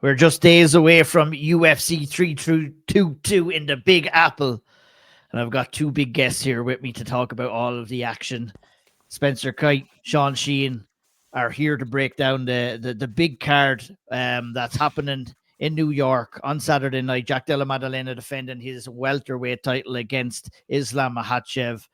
We're just days away from UFC 322 in the Big Apple. And I've got two big guests here with me to talk about all of the action. Spencer Kite, Sean Sheehan are here to break down the big card that's happening in New York on Saturday night. Jack Della Maddalena defending his welterweight title against Islam Makhachev.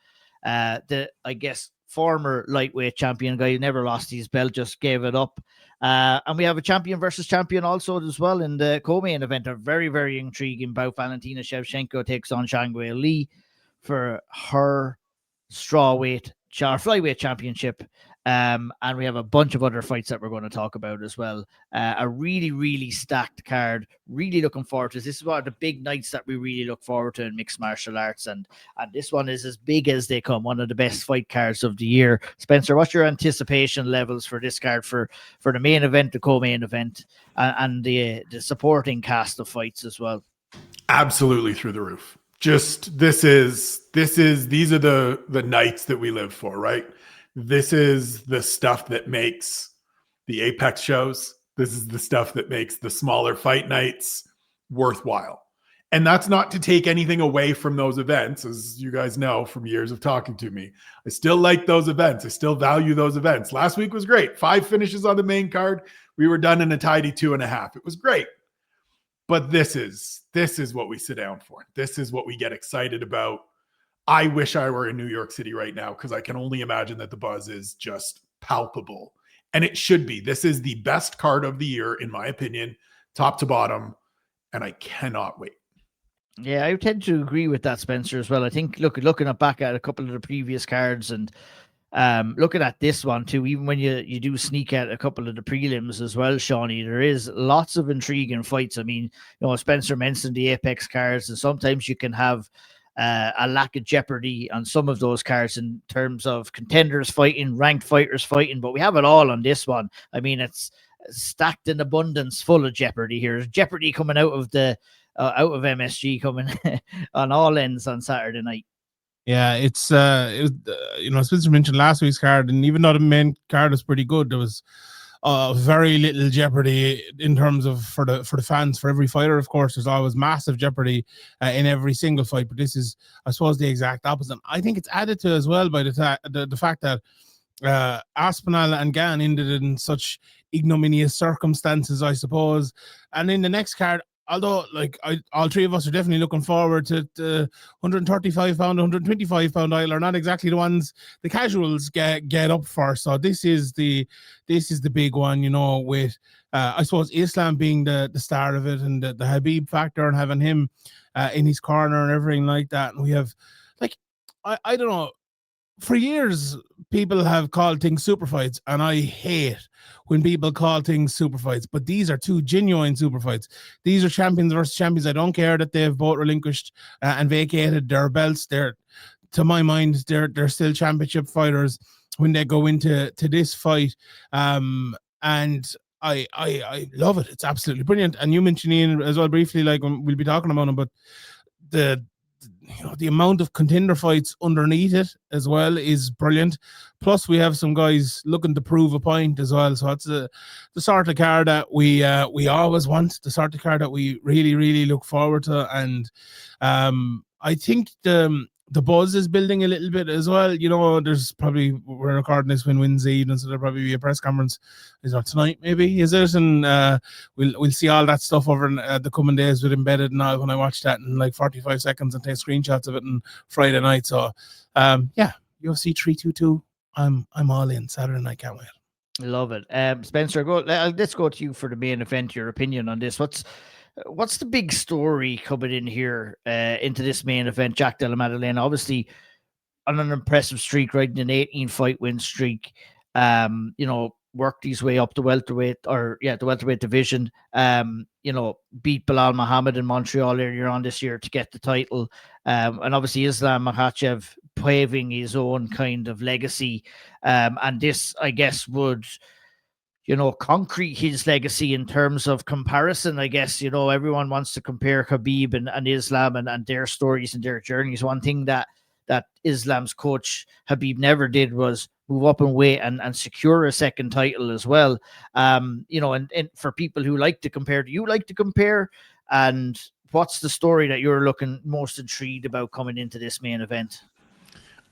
I guess, former lightweight champion guy who never lost his belt, just gave it up. And we have a champion versus champion also as well in the co-main event. A very, very intriguing bout. Valentina Shevchenko takes on Shangwei Li for her flyweight championship. And we have a bunch of other fights that we're going to talk about as well. A really, really stacked card. Really looking forward to this. This is one of the big nights that we really look forward to in mixed martial arts. And this one is as big as they come. One of the best fight cards of the year. Spencer, what's your anticipation levels for this card for the main event, the co-main event, and the supporting cast of fights as well? Absolutely through the roof. Just these are the nights that we live for, right? This is the stuff that makes the Apex shows. This is the stuff that makes the smaller fight nights worthwhile. And that's not to take anything away from those events. As you guys know from years of talking to me, I still like those events. I still value those events. Last week was great. 5 finishes on the main card. We were done in a tidy 2.5. It was great. But this is what we sit down for. This is what we get excited about. I wish I were in New York City right now because I can only imagine that the buzz is just palpable. And it should be. This is the best card of the year, in my opinion, top to bottom. And I cannot wait. Yeah, I tend to agree with that, Spencer, as well. I think looking back at a couple of the previous cards and looking at this one too, even when you do sneak at a couple of the prelims as well, Shawnee, there is lots of intriguing fights. I mean, Spencer mentioned the Apex cards, and sometimes you can have a lack of jeopardy on some of those cards in terms of contenders fighting, ranked fighters fighting, but we have it all on this one. I mean, it's stacked in abundance, full of jeopardy here. There's jeopardy coming out of MSG coming on all ends on Saturday night. Yeah, it was, Spencer mentioned last week's card, and even though the main card was pretty good, there was very little jeopardy in terms of for the fans. For every fighter, of course, there's always massive jeopardy in every single fight, but this is, I suppose, the exact opposite. I think it's added to as well by the fact that Aspinall and Gann ended in such ignominious circumstances, I suppose. And in the next card, although all three of us are definitely looking forward to the 135 pound, 125 pound aisle are not exactly the ones the casuals get up for. So this is the big one, with I suppose Islam being the start of it, and the Habib factor, and having him in his corner and everything like that. And we have, I don't know, for years people have called things super fights, and I hate when people call things super fights, but these are two genuine super fights. These are champions versus champions. I don't care that they've both relinquished and vacated their belts. To my mind, they're still championship fighters when they go into this fight. And I love it. It's absolutely brilliant. And you mentioned Ian as well briefly, we'll be talking about him, but the amount of contender fights underneath it as well is brilliant. Plus, we have some guys looking to prove a point as well. So it's the sort of card that we always want, the sort of card that we really, really look forward to. And I think the buzz is building a little bit as well. There's probably, we're recording this when Wednesday evening, so there'll probably be a press conference. Is it tonight? Maybe, is it? And we'll see all that stuff over in the coming days with Embedded and all. When I watch that in 45 seconds and take screenshots of it on Friday night. So UFC 322. I'm all in. Saturday night, can't wait. Love it. Spencer, let's go to you for the main event. Your opinion on this? What's the big story coming in here into this main event? Jack Della Maddalena, obviously on an impressive streak, right? An 18-fight win streak. Worked his way up the welterweight division. Beat Bilal Muhammad in Montreal earlier on this year to get the title. And obviously Islam Makhachev paving his own kind of legacy. And this, I guess, would concrete his legacy in terms of comparison. I guess, everyone wants to compare Khabib and Islam and their stories and their journeys. One thing that Islam's coach Habib never did was move up in weight and secure a second title as well. You know, and for people who like to compare, do you like to compare? And what's the story that you're looking most intrigued about coming into this main event?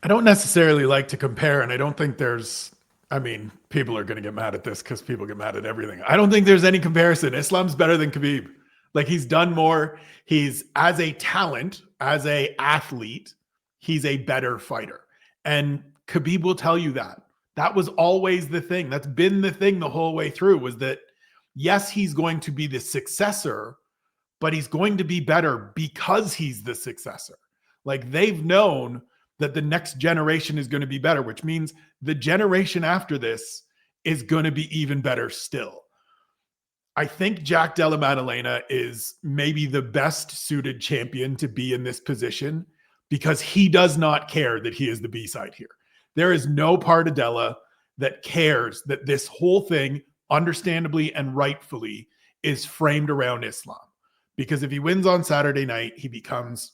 I don't necessarily like to compare, and I don't think there's, I mean, people are going to get mad at this because people get mad at everything. I don't think there's any comparison. Islam's better than Khabib. Like, he's done more. He's, as a talent, as a athlete, he's a better fighter. And Khabib will tell you that. That was always the thing. That's been the thing the whole way through, was that, yes, he's going to be the successor, but he's going to be better because he's the successor. Like, they've known that the next generation is going to be better, which means the generation after this is going to be even better still. I think Jack Della Maddalena is maybe the best suited champion to be in this position because he does not care that he is the B-side here. There is no part of Della that cares that this whole thing, understandably and rightfully, is framed around Islam. Because if he wins on Saturday night, he becomes,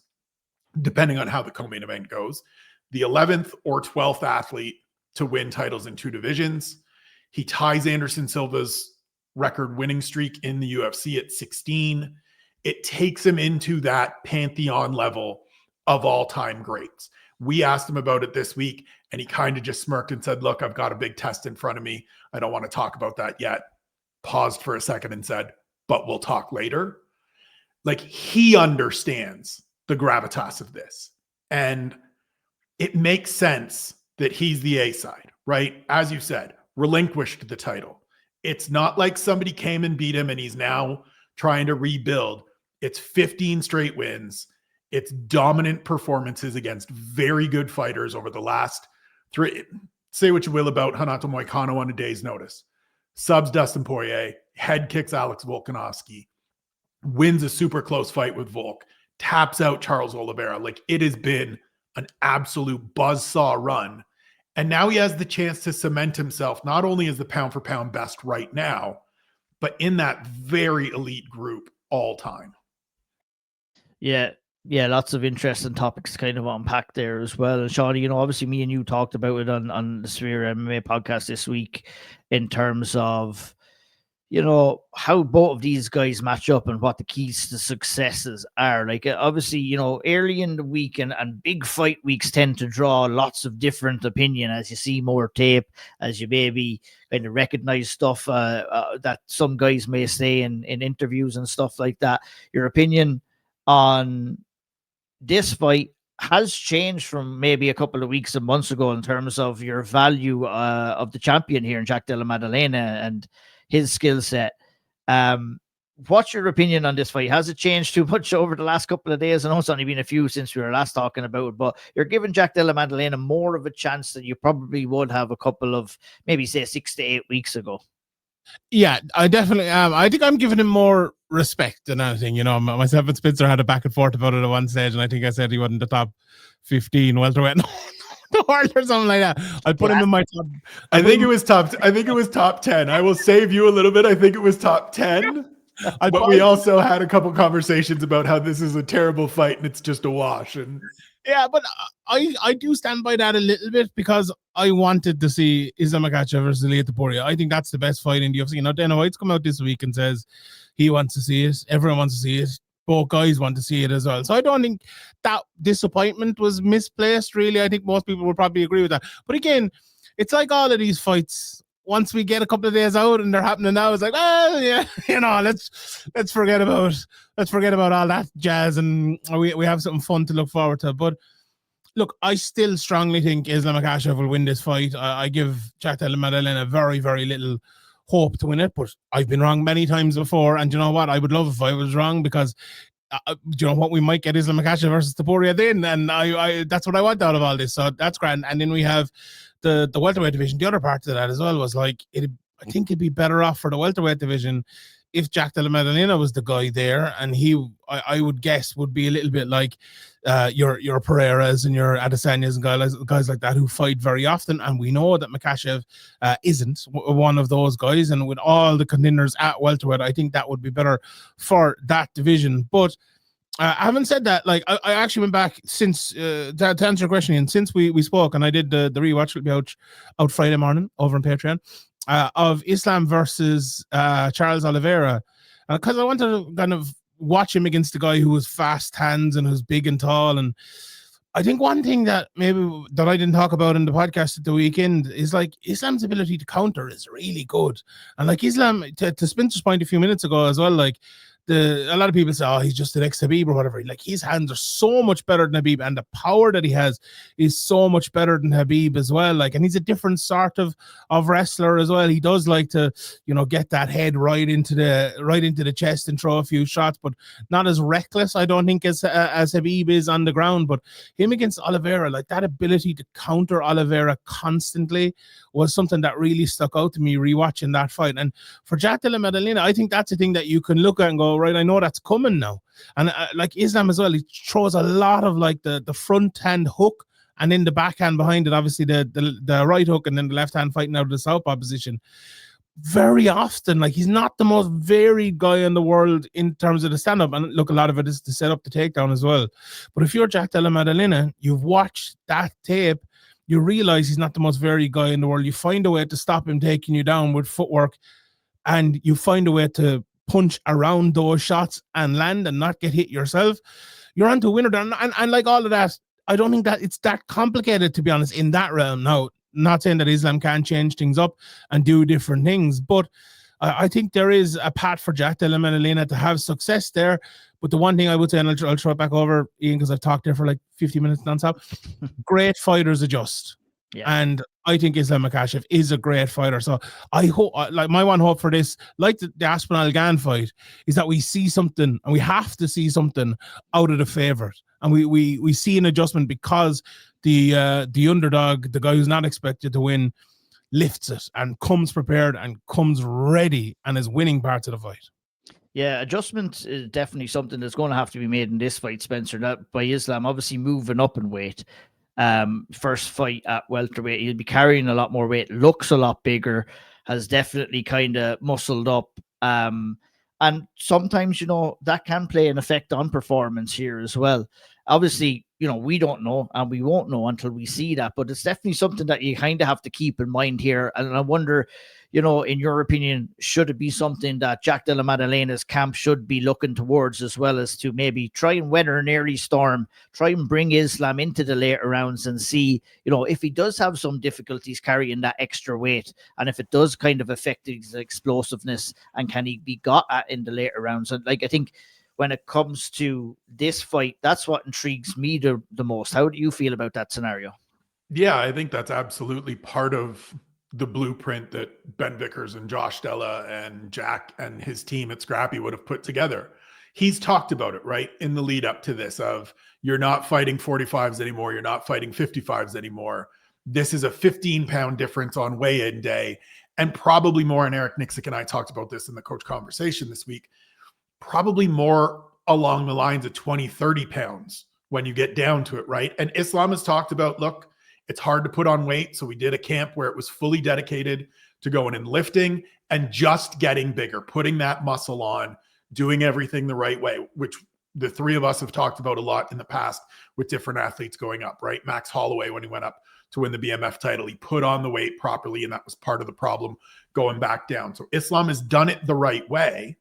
depending on how the co-main event goes, the 11th or 12th athlete to win titles in 2 divisions. He ties Anderson Silva's record winning streak in the UFC at 16. It takes him into that pantheon level of all-time greats. We asked him about it this week, and he kind of just smirked and said, look, I've got a big test in front of me. I don't want to talk about that yet. Paused for a second and said, but we'll talk later. Like, he understands the gravitas of this. And it makes sense that he's the A side, right? As you said, relinquished the title. It's not like somebody came and beat him and he's now trying to rebuild. It's 15 straight wins. It's dominant performances against very good fighters over the last 3. Say what you will about Renato Moicano on a day's notice. Subs Dustin Poirier, head kicks Alex Volkanovski, wins a super close fight with Volk, taps out Charles Oliveira. Like, it has been an absolute buzzsaw run. And now he has the chance to cement himself, not only as the pound for pound best right now, but in that very elite group all time. Yeah, lots of interesting topics to kind of unpack there as well. And Shawnee, you know, obviously me and you talked about it on the SevereMMA podcast this week in terms of, you know, how both of these guys match up and what the keys to successes are. Like, obviously, you know, early in the week and big fight weeks tend to draw lots of different opinion as you see more tape, as you maybe kind of recognize stuff that some guys may say in interviews and stuff like that. Your opinion on this fight has changed from maybe a couple of weeks and months ago in terms of your value of the champion here in Jack Della Maddalena and his skill set. What's your opinion on this fight? Has it changed too much over the last couple of days? I know it's only been a few since we were last talking about it, but you're giving Jack Della Maddalena more of a chance than you probably would have a couple of, maybe say 6 to 8 weeks ago. Yeah, I definitely am. I think I'm giving him more respect than anything. You know, myself and Spencer had a back and forth about it at one stage, and I think I said he wasn't the top 15 welterweight the world or something like that. I put him in my top. I think it was top 10. I will save you a little bit. I think it was top 10. But we also had a couple conversations about how this is a terrible fight and it's just a wash. And yeah, but I do stand by that a little bit because I wanted to see Islam Makhachev versus Ilia Topuria. I think that's the best fight in the UFC. Now, Dana White's come out this week and says he wants to see it. Everyone wants to see it. Both guys want to see it as well. So I don't think that disappointment was misplaced, really. I think most people would probably agree with that. But again, it's like all of these fights. Once we get a couple of days out and they're happening now, it's like, well, yeah, you know, let's forget about all that jazz, and we have something fun to look forward to. But look, I still strongly think Islam Makhachev will win this fight. I give Jack Della Maddalena very, very little hope to win it, but I've been wrong many times before, and you know what? I would love if I was wrong, because you know what, we might get Islam Makhachev versus Topuria then, and I that's what I want out of all this. So that's grand. And then we have the welterweight division. The other part of that as well was like, I think it'd be better off for the welterweight division if Jack Della Maddalena was the guy there, and I would guess would be a little bit like your Pereiras and your Adesanyas and guys like that who fight very often. And we know that Makhachev isn't one of those guys. And with all the contenders at welterweight, I think that would be better for that division. But Having said that, like I actually went back since to answer your question, and since we spoke, and I did the rewatch. Will be out Friday morning over on Patreon of Islam versus Charles Oliveira, because I wanted to kind of watch him against the guy who was fast hands and who's big and tall. And I think one thing that maybe that I didn't talk about in the podcast at the weekend is like Islam's ability to counter is really good. And like Islam, to Spencer's point a few minutes ago as well, like a lot of people say, oh, he's just the next Habib or whatever. Like his hands are so much better than Habib, and the power that he has is so much better than Habib as well. Like, and he's a different sort of wrestler as well. He does like to, get that head right into the chest and throw a few shots, but not as reckless, I don't think, as Habib is on the ground. But him against Oliveira, like that ability to counter Oliveira constantly was something that really stuck out to me rewatching that fight. And for Jack Della Maddalena, I think that's a thing that you can look at and go, right, I know that's coming now. And like Islam as well, he throws a lot of like the front hand hook and then the backhand behind it, obviously the right hook and then the left hand fighting out of the southpaw position. Very often, like he's not the most varied guy in the world in terms of the stand-up. And look, a lot of it is to set up the takedown as well. But if you're Jack Della Maddalena, you've watched that tape, you realize he's not the most varied guy in the world. You find a way to stop him taking you down with footwork, and you find a way to punch around those shots and land and not get hit yourself. You're onto a winner. And like all of that, I don't think that it's that complicated, to be honest, in that realm. Now, not saying that Islam can't change things up and do different things, but I think there is a path for Jack Della Maddalena to have success there. But the one thing I would say, and I'll throw it back over, Ian, because I've talked there for like 50 minutes nonstop, great fighters adjust. Yeah. And I think Islam Makhachev is a great fighter. So I hope, like my one hope for this, like the Aspinall Gan fight, is that we see something, and we have to see something out of the favorite. And we see an adjustment because the underdog, the guy who's not expected to win, lifts it and comes prepared and comes ready and is winning parts of the fight. Yeah, adjustment is definitely something that's going to have to be made in this fight, Spencer. That by Islam obviously moving up in weight. First fight at welterweight, he'll be carrying a lot more weight, looks a lot bigger, has definitely kind of muscled up. And sometimes, that can play an effect on performance here as well. Obviously, we don't know, and we won't know until we see that, but it's definitely something that you kind of have to keep in mind here. And I wonder, in your opinion, should it be something that Jack Della Maddalena's camp should be looking towards, as well as to maybe try and weather an early storm, try and bring Islam into the later rounds and see, if he does have some difficulties carrying that extra weight, and if it does kind of affect his explosiveness, and can he be got at in the later rounds? And like, I think when it comes to this fight, that's what intrigues me the most. How do you feel about that scenario? Yeah, I think that's absolutely part of the blueprint that Ben Vickers and Josh Della and Jack and his team at Scrappy would have put together. He's talked about it, right, in the lead up to this of you're not fighting 45s anymore. You're not fighting 55s anymore. This is a 15-pound difference on weigh-in day, and probably more, and Eric Nixick and I talked about this in the coach conversation this week, probably more along the lines of 20, 30 pounds when you get down to it, right? And Islam has talked about, look, it's hard to put on weight. So we did a camp where it was fully dedicated to going and lifting and just getting bigger, putting that muscle on, doing everything the right way, which the three of us have talked about a lot in the past with different athletes going up, right? Max Holloway, when he went up to win the BMF title, he put on the weight properly, and that was part of the problem going back down. So Islam has done it the right way,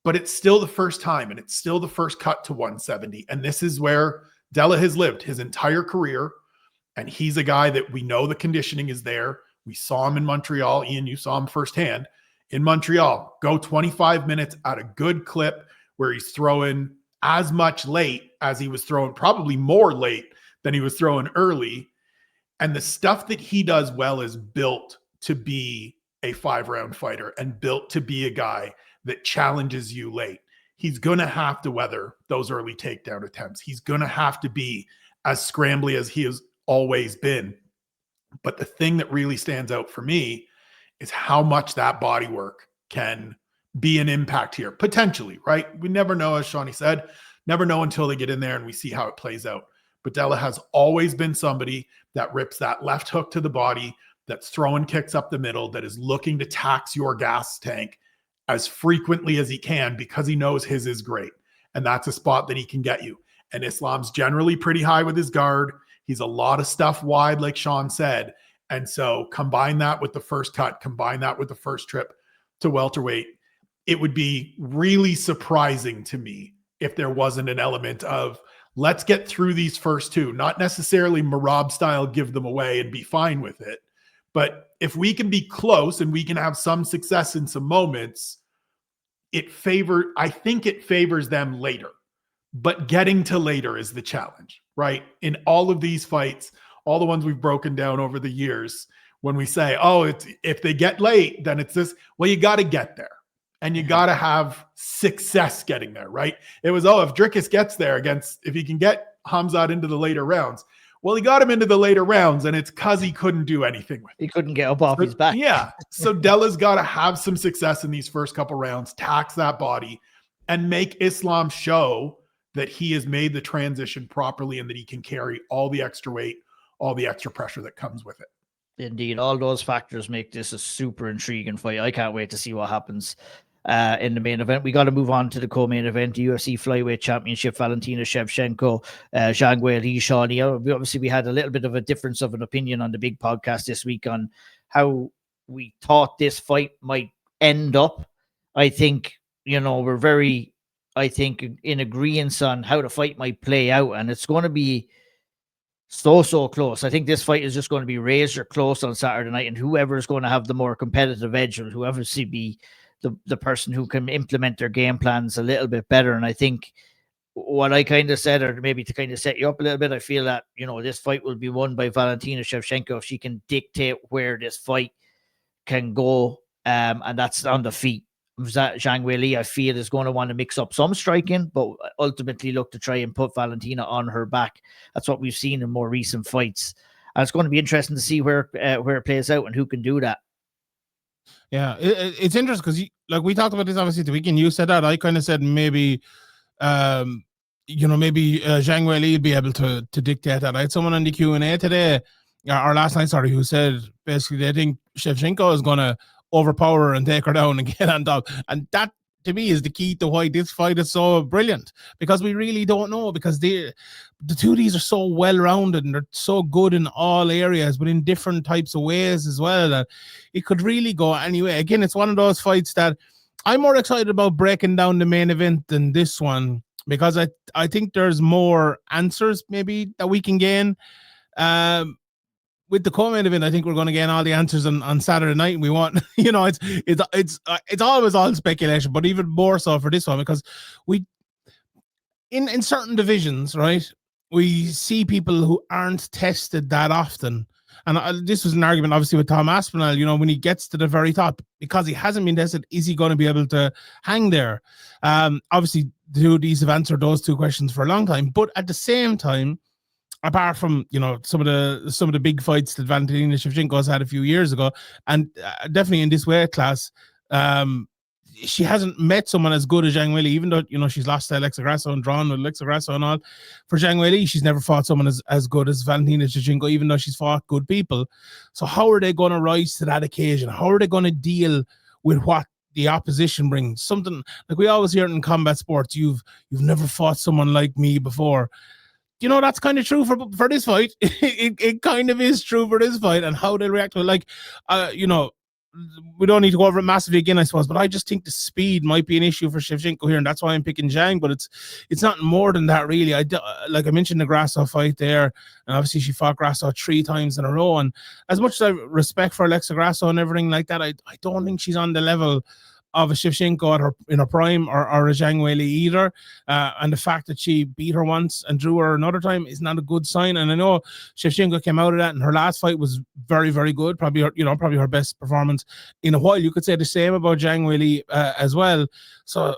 but it's still the first time, and it's still the first cut to 170. And this is where Della has lived his entire career. And he's a guy that we know the conditioning is there. We saw him in Montreal. Ian, you saw him firsthand in Montreal. Go 25 minutes at a good clip where he's throwing as much late as he was throwing, probably more late than he was throwing early. And the stuff that he does well is built to be a 5-round fighter and built to be a guy that challenges you late. He's going to have to weather those early takedown attempts. He's going to have to be as scrambly as he has always been. But the thing that really stands out for me is how much that body work can be an impact here, potentially, right? We never know, as Shawnee said, never know until they get in there and we see how it plays out. But Della has always been somebody that rips that left hook to the body, that's throwing kicks up the middle, that is looking to tax your gas tank as frequently as he can because he knows his is great. and that's a spot that he can get you. And Islam's generally pretty high with his guard. He's a lot of stuff wide, like Sean said. And so combine that with the first cut, combine that with the first trip to welterweight. It would be really surprising to me if there wasn't an element of, let's get through these first two, not necessarily Merab style, give them away and be fine with it. But if we can be close and we can have some success in some moments, I think it favors them later. But getting to later is the challenge, right? In all of these fights, all the ones we've broken down over the years, when we say, oh, if they get late, then it's this, well, you got to get there. And you got to have success getting there, right? It was, if Dricus gets there if he can get Khamzat into the later rounds, well, he got him into the later rounds, and it's because he couldn't do anything with it. He couldn't get up off his back. Yeah. So Della's got to have some success in these first couple rounds, tax that body, and make Islam show that he has made the transition properly and that he can carry all the extra weight, all the extra pressure that comes with it. Indeed, all those factors make this a super intriguing fight. I can't wait to see what happens in the main event. We got to move on to the co-main event, the UFC Flyweight Championship. Valentina Shevchenko, Zhang Weili, Shawnee. Obviously, we had a little bit of a difference of an opinion on the big podcast this week on how we thought this fight might end up. I think, we're very, in agreement on how the fight might play out, and it's going to be so close. I think this fight is just going to be razor close on Saturday night, and whoever is going to have the more competitive edge will whoever be the person who can implement their game plans a little bit better. And I think what I kind of said, or maybe to kind of set you up a little bit, I feel that, this fight will be won by Valentina Shevchenko if she can dictate where this fight can go, and that's on the feet. Zhang Weili, I feel, is going to want to mix up some striking, but ultimately look to try and put Valentina on her back. That's what we've seen in more recent fights. And it's going to be interesting to see where it plays out and who can do that. Yeah, it's interesting because we talked about this obviously the weekend. You said that. I kind of said maybe, maybe Zhang Weili will be able to dictate that. I had someone on the Q&A today, or last night, sorry, who said basically they think Shevchenko is going to overpower her and take her down and get on top. And that, to me, is the key to why this fight is so brilliant, because we really don't know, because the two of these are so well-rounded and they're so good in all areas, but in different types of ways as well, that it could really go anyway. Again, it's one of those fights that I'm more excited about breaking down the main event than this one, because I think there's more answers maybe that we can gain. With the co-main event, I think we're going to gain all the answers on Saturday night. And we want, it's always all speculation, but even more so for this one, because we, in certain divisions, right, we see people who aren't tested that often. And this was an argument, obviously, with Tom Aspinall, when he gets to the very top, because he hasn't been tested, is he going to be able to hang there? Obviously, the two of these have answered those two questions for a long time, but at the same time, apart from some of the big fights that Valentina Shevchenko has had a few years ago, and definitely in this weight class, she hasn't met someone as good as Zhang Weili, even though she's lost to Alexa Grasso and drawn with Alexa Grasso and all. For Zhang Weili, she's never fought someone as good as Valentina Shevchenko, even though she's fought good people. So how are they going to rise to that occasion? How are they going to deal with what the opposition brings? Something like we always hear in combat sports, you've never fought someone like me before. That's kind of true for this fight. It kind of is true for this fight, and how they react to it. We don't need to go over it massively again, I suppose, but I just think the speed might be an issue for Shevchenko here, and that's why I'm picking Zhang. But it's not more than that, really. Like I mentioned the Grasso fight there, and obviously she fought Grasso 3 times in a row. And as much as I respect for Alexa Grasso and everything like that, I don't think she's on the level of a Shevchenko in her prime, or a Zhang Weili either. And the fact that she beat her once and drew her another time is not a good sign. And I know Shevchenko came out of that, and her last fight was very, very good. Probably her best performance in a while. You could say the same about Zhang Weili as well. So,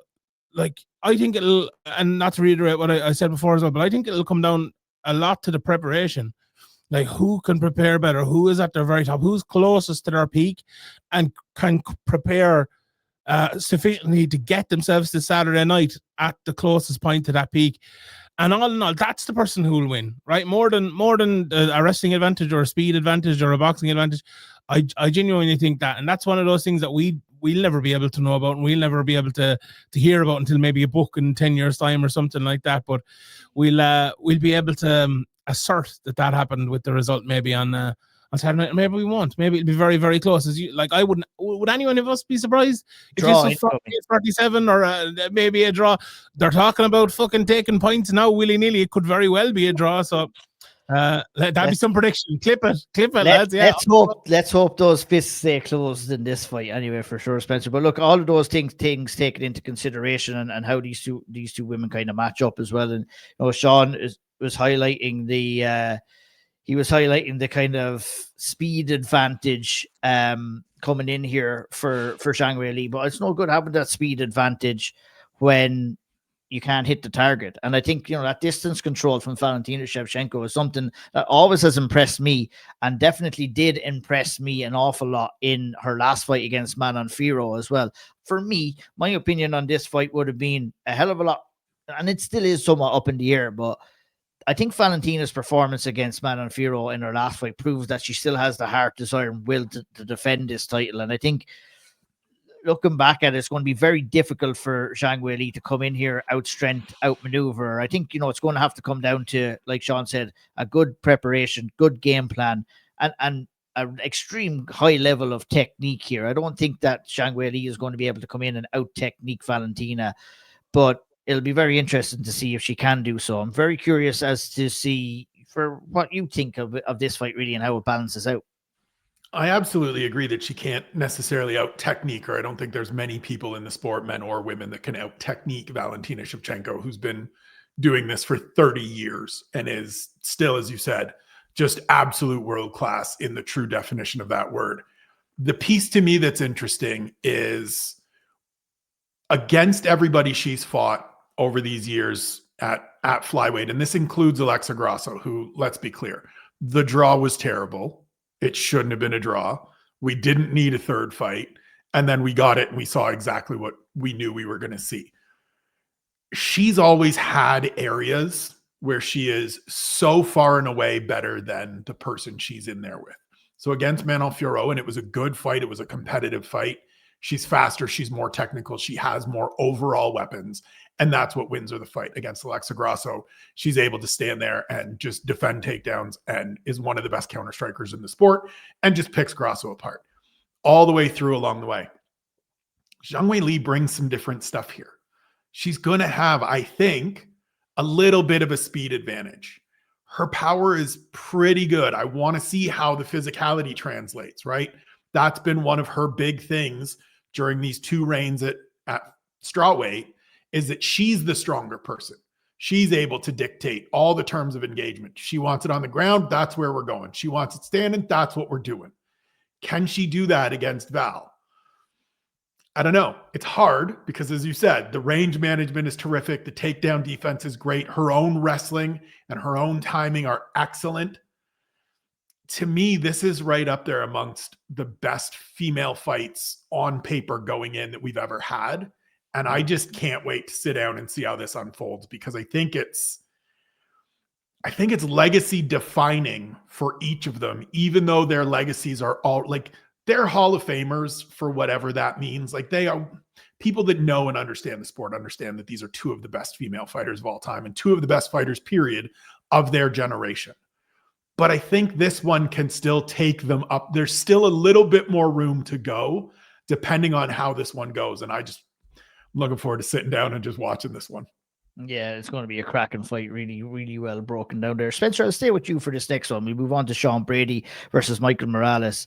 I think it'll, and not to reiterate what I said before as well, but I think it'll come down a lot to the preparation. Like, who can prepare better? Who is at their very top? Who's closest to their peak and can prepare sufficiently to get themselves to Saturday night at the closest point to that peak. And all in all, that's the person who will win, right? More than a wrestling advantage or a speed advantage or a boxing advantage. I genuinely think that, and that's one of those things that we we'll never be able to know about, and we'll never be able to hear about until maybe a book in 10 years time or something like that. But we'll be able to assert that happened with the result maybe on Saturday night. Maybe we won't. Maybe it'll be very, very close. Would anyone of us be surprised if Draw this was 48-47 or maybe a draw? They're talking about fucking taking points now willy-nilly. It could very well be a draw. So that'd be some prediction. Clip it, lads. Yeah. Let's hope those fists stay closed in this fight anyway, for sure, Spencer. But look, all of those things taken into consideration, and how these two women kind of match up as well. And Sean was highlighting the kind of speed advantage coming in here for Zhang Weili, but it's no good having that speed advantage when you can't hit the target. And I think, that distance control from Valentina Shevchenko is something that always has impressed me, and definitely did impress me an awful lot in her last fight against Manon Fiorot as well. For me, my opinion on this fight would have been a hell of a lot, and it still is somewhat up in the air, but I think Valentina's performance against Manon Fiorot in her last fight proves that she still has the heart, desire, and will to defend this title. And I think, looking back at it, it's going to be very difficult for Zhang Weili to come in here, outstrength, outmaneuver. I think, it's going to have to come down to, like Sean said, a good preparation, good game plan, and an extreme high level of technique here. I don't think that Zhang Weili is going to be able to come in and out-technique Valentina, but it'll be very interesting to see if she can do so. I'm very curious as to see for what you think of this fight, really, and how it balances out. I absolutely agree that she can't necessarily out-technique her. I don't think there's many people in the sport, men or women, that can out-technique Valentina Shevchenko, who's been doing this for 30 years and is still, as you said, just absolute world-class in the true definition of that word. The piece to me that's interesting is, against everybody she's fought over these years at flyweight, and this includes Alexa Grasso, who, let's be clear, the draw was terrible. It shouldn't have been a draw. We didn't need a third fight. And then we got it, and we saw exactly what we knew we were going to see. She's always had areas where she is so far and away better than the person she's in there with. So against Manon Fiorot, and it was a good fight. It was a competitive fight. She's faster. She's more technical. She has more overall weapons. And that's what wins her the fight. Against Alexa Grasso, she's able to stand there and just defend takedowns and is one of the best counter strikers in the sport and just picks Grasso apart all the way through along the way. Zhang Weili brings some different stuff here. She's going to have, I think, a little bit of a speed advantage. Her power is pretty good. I want to see how the physicality translates, right? That's been one of her big things during these two reigns at strawweight, is that she's the stronger person. She's able to dictate all the terms of engagement. She wants it on the ground. That's where we're going. She wants it standing. That's what we're doing. Can she do that against Val? I don't know. It's hard because, as you said, the range management is terrific. The takedown defense is great. Her own wrestling and her own timing are excellent. To me, this is right up there amongst the best female fights on paper going in that we've ever had. And I just can't wait to sit down and see how this unfolds, because I think it's legacy defining for each of them, even though their legacies are all like, they're Hall of Famers for whatever that means. Like, they are people that know and understand the sport, understand that these are two of the best female fighters of all time and two of the best fighters, period, of their generation. But I think this one can still take them up. There's still a little bit more room to go depending on how this one goes. And I'm looking forward to sitting down and just watching this one. Yeah, it's going to be a cracking fight. Really, really well broken down there. Spencer, I'll stay with you for this next one. We move on to Sean Brady versus Michael Morales.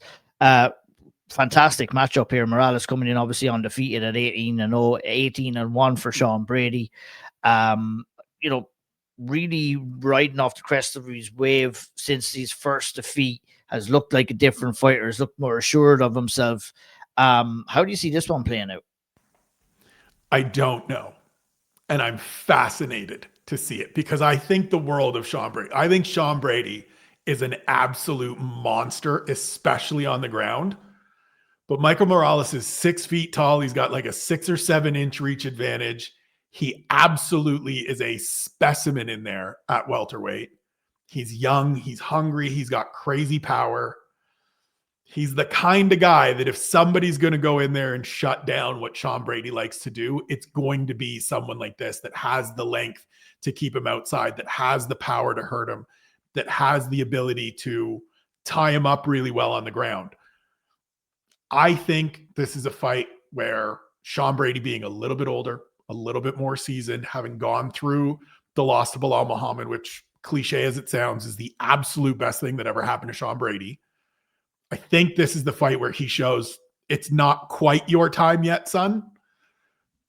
Fantastic matchup here. Morales coming in obviously undefeated at 18-0, 18-1 for Sean Brady. Really riding off the crest of his wave since his first defeat, has looked like a different fighter, has looked more assured of himself. How do you see this one playing out? I don't know. And I'm fascinated to see it, because I think the world of Sean Brady. I think Sean Brady is an absolute monster, especially on the ground. But Michael Morales is 6 feet tall. He's got like a 6 or 7 inch reach advantage. He absolutely is a specimen in there at welterweight. He's young. He's hungry. He's got crazy power. He's the kind of guy that if somebody's going to go in there and shut down what Sean Brady likes to do, it's going to be someone like this that has the length to keep him outside, that has the power to hurt him, that has the ability to tie him up really well on the ground. I think this is a fight where Sean Brady, being a little bit older, a little bit more seasoned, having gone through the loss to Bilal Muhammad, which, cliche as it sounds, is the absolute best thing that ever happened to Sean Brady. I think this is the fight where he shows it's not quite your time yet, son.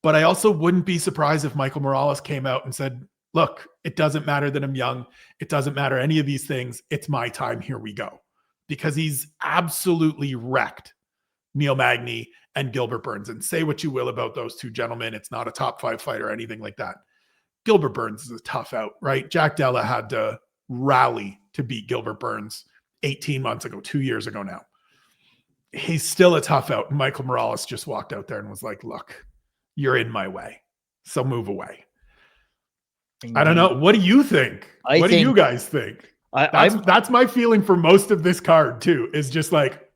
But I also wouldn't be surprised if Michael Morales came out and said, look, it doesn't matter that I'm young. It doesn't matter any of these things. It's my time. Here we go. Because he's absolutely wrecked Neil Magny and Gilbert Burns. And say what you will about those two gentlemen. It's not a top 5 fight or anything like that. Gilbert Burns is a tough out, right? Jack Della had to rally to beat Gilbert Burns 18 months ago, 2 years ago now. He's still a tough out. Michael Morales just walked out there and was like, look, you're in my way, so move away. I don't know. What do you think? What do you guys think? That's my feeling for most of this card too, is just like,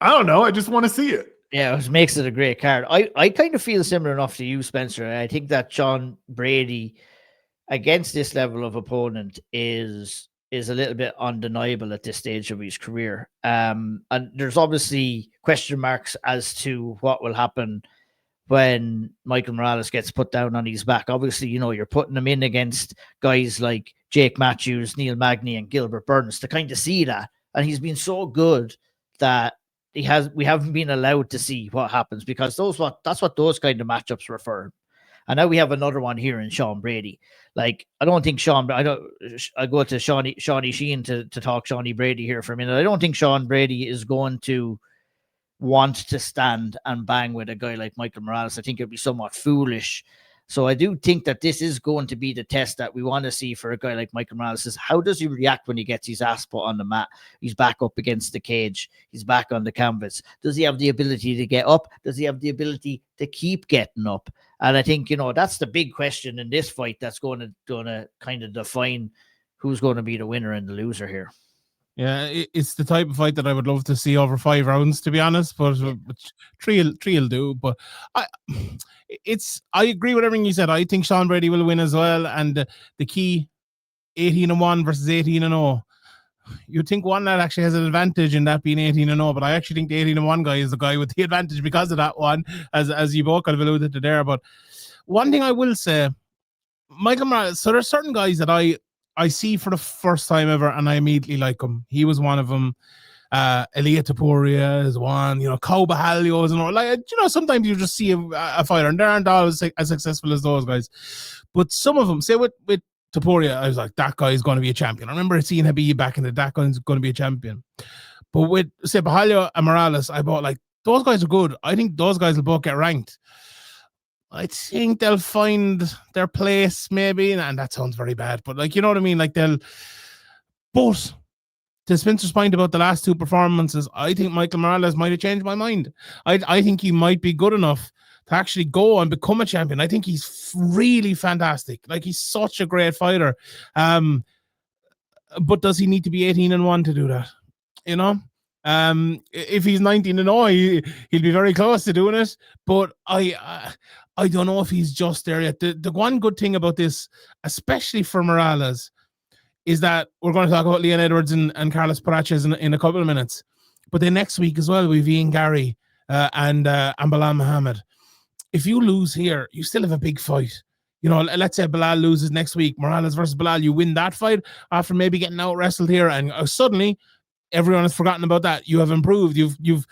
I don't know. I just want to see it. Yeah, which makes it a great card. I kind of feel similar enough to you, Spencer. I think that Sean Brady against this level of opponent is a little bit undeniable at this stage of his career. And there's obviously question marks as to what will happen when Michael Morales gets put down on his back. Obviously, you're putting him in against guys like Jake Matthews, Neil Magny, and Gilbert Burns to kind of see that. And he's been so good that we haven't been allowed to see what happens, because that's what those kind of matchups were for. And now we have another one here in Sean Brady. Like, I go to Shawnee Sheen to talk Shawnee Brady here for a minute. I don't think Sean Brady is going to want to stand and bang with a guy like Michael Morales. I think it'd be somewhat foolish. So I do think that this is going to be the test that we want to see for a guy like Michael Morales. Is how does he react when he gets his ass put on the mat? He's back up against the cage. He's back on the canvas. Does he have the ability to get up? Does he have the ability to keep getting up? And I think, that's the big question in this fight that's going to kind of define who's going to be the winner and the loser here. Yeah, it's the type of fight that I would love to see over 5 rounds, to be honest. But three will do. But I agree with everything you said. I think Sean Brady will win as well. And the key, 18-1 versus 18-0. You'd think one that actually has an advantage in that being 18-0, but I actually think the 18-1 guy is the guy with the advantage because of that one, as you both kind of alluded to there. But one thing I will say, Michael Morales, so there's certain guys that I see for the first time ever, and I immediately like him. He was one of them. Elia Topuria is one. Kau Bahalio is another. Sometimes you just see a fighter, and they aren't always as successful as those guys. But some of them, say with Topuria, I was like, that guy is going to be a champion. I remember seeing Habib back in the that guy's going to be a champion. But with, say, Bahalio and Morales, I bought like, those guys are good. I think those guys will both get ranked. I think they'll find their place, maybe, and that sounds very bad, but like, you know what I mean? Like but to Spencer's point about the last 2 performances, I think Michael Morales might have changed my mind. I think he might be good enough to actually go and become a champion. I think he's really fantastic. Like, he's such a great fighter. But does he need to be 18-1 to do that? If he's 19-0, he'll be very close to doing it. But I don't know if he's just there yet. The one good thing about this, especially for Morales, is that we're going to talk about Leon Edwards and Carlos Paraches in a couple of minutes. But then next week as well, we've Ian Gary and Bilal Muhammad. If you lose here, you still have a big fight. Let's say Bilal loses next week, Morales versus Bilal, you win that fight after maybe getting out wrestled here, and suddenly everyone has forgotten about that. You have improved. You've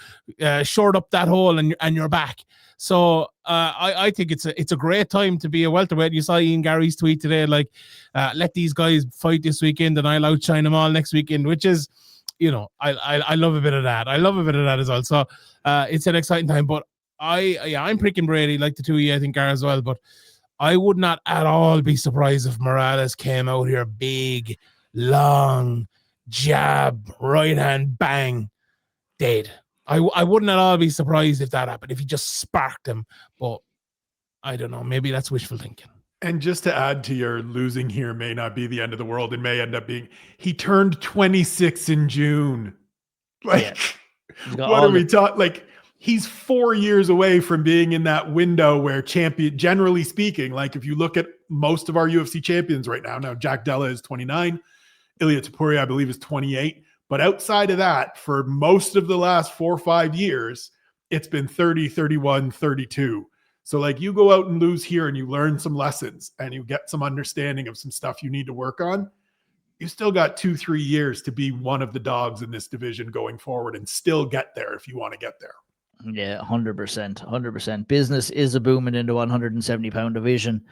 shored up that hole, and you're back. So I think it's a great time to be a welterweight. You saw Ian Gary's tweet today, like, let these guys fight this weekend and I'll outshine them all next weekend, which is, I love a bit of that. I love a bit of that as well. So it's an exciting time. But I'm picking Brady, like the two of you, I think, are as well. But I would not at all be surprised if Morales came out here big, long, jab, right hand, bang, dead. I wouldn't at all be surprised if that happened, if he just sparked him. But I don't know. Maybe that's wishful thinking. And just to add to your losing here may not be the end of the world. It may end up being, he turned 26 in June. Like, What are we talking? Like, he's 4 years away from being in that window where champion, generally speaking, like if you look at most of our UFC champions right now Jack Della is 29, Ilia Topuria, I believe, is 28. But outside of that, for most of the last 4 or 5 years, it's been 30, 31, 32. So like you go out and lose here and you learn some lessons and you get some understanding of some stuff you need to work on. You still got 2-3 years to be one of the dogs in this division going forward and still get there if you want to get there. Yeah, 100%. Business is a booming in the 170-pound division.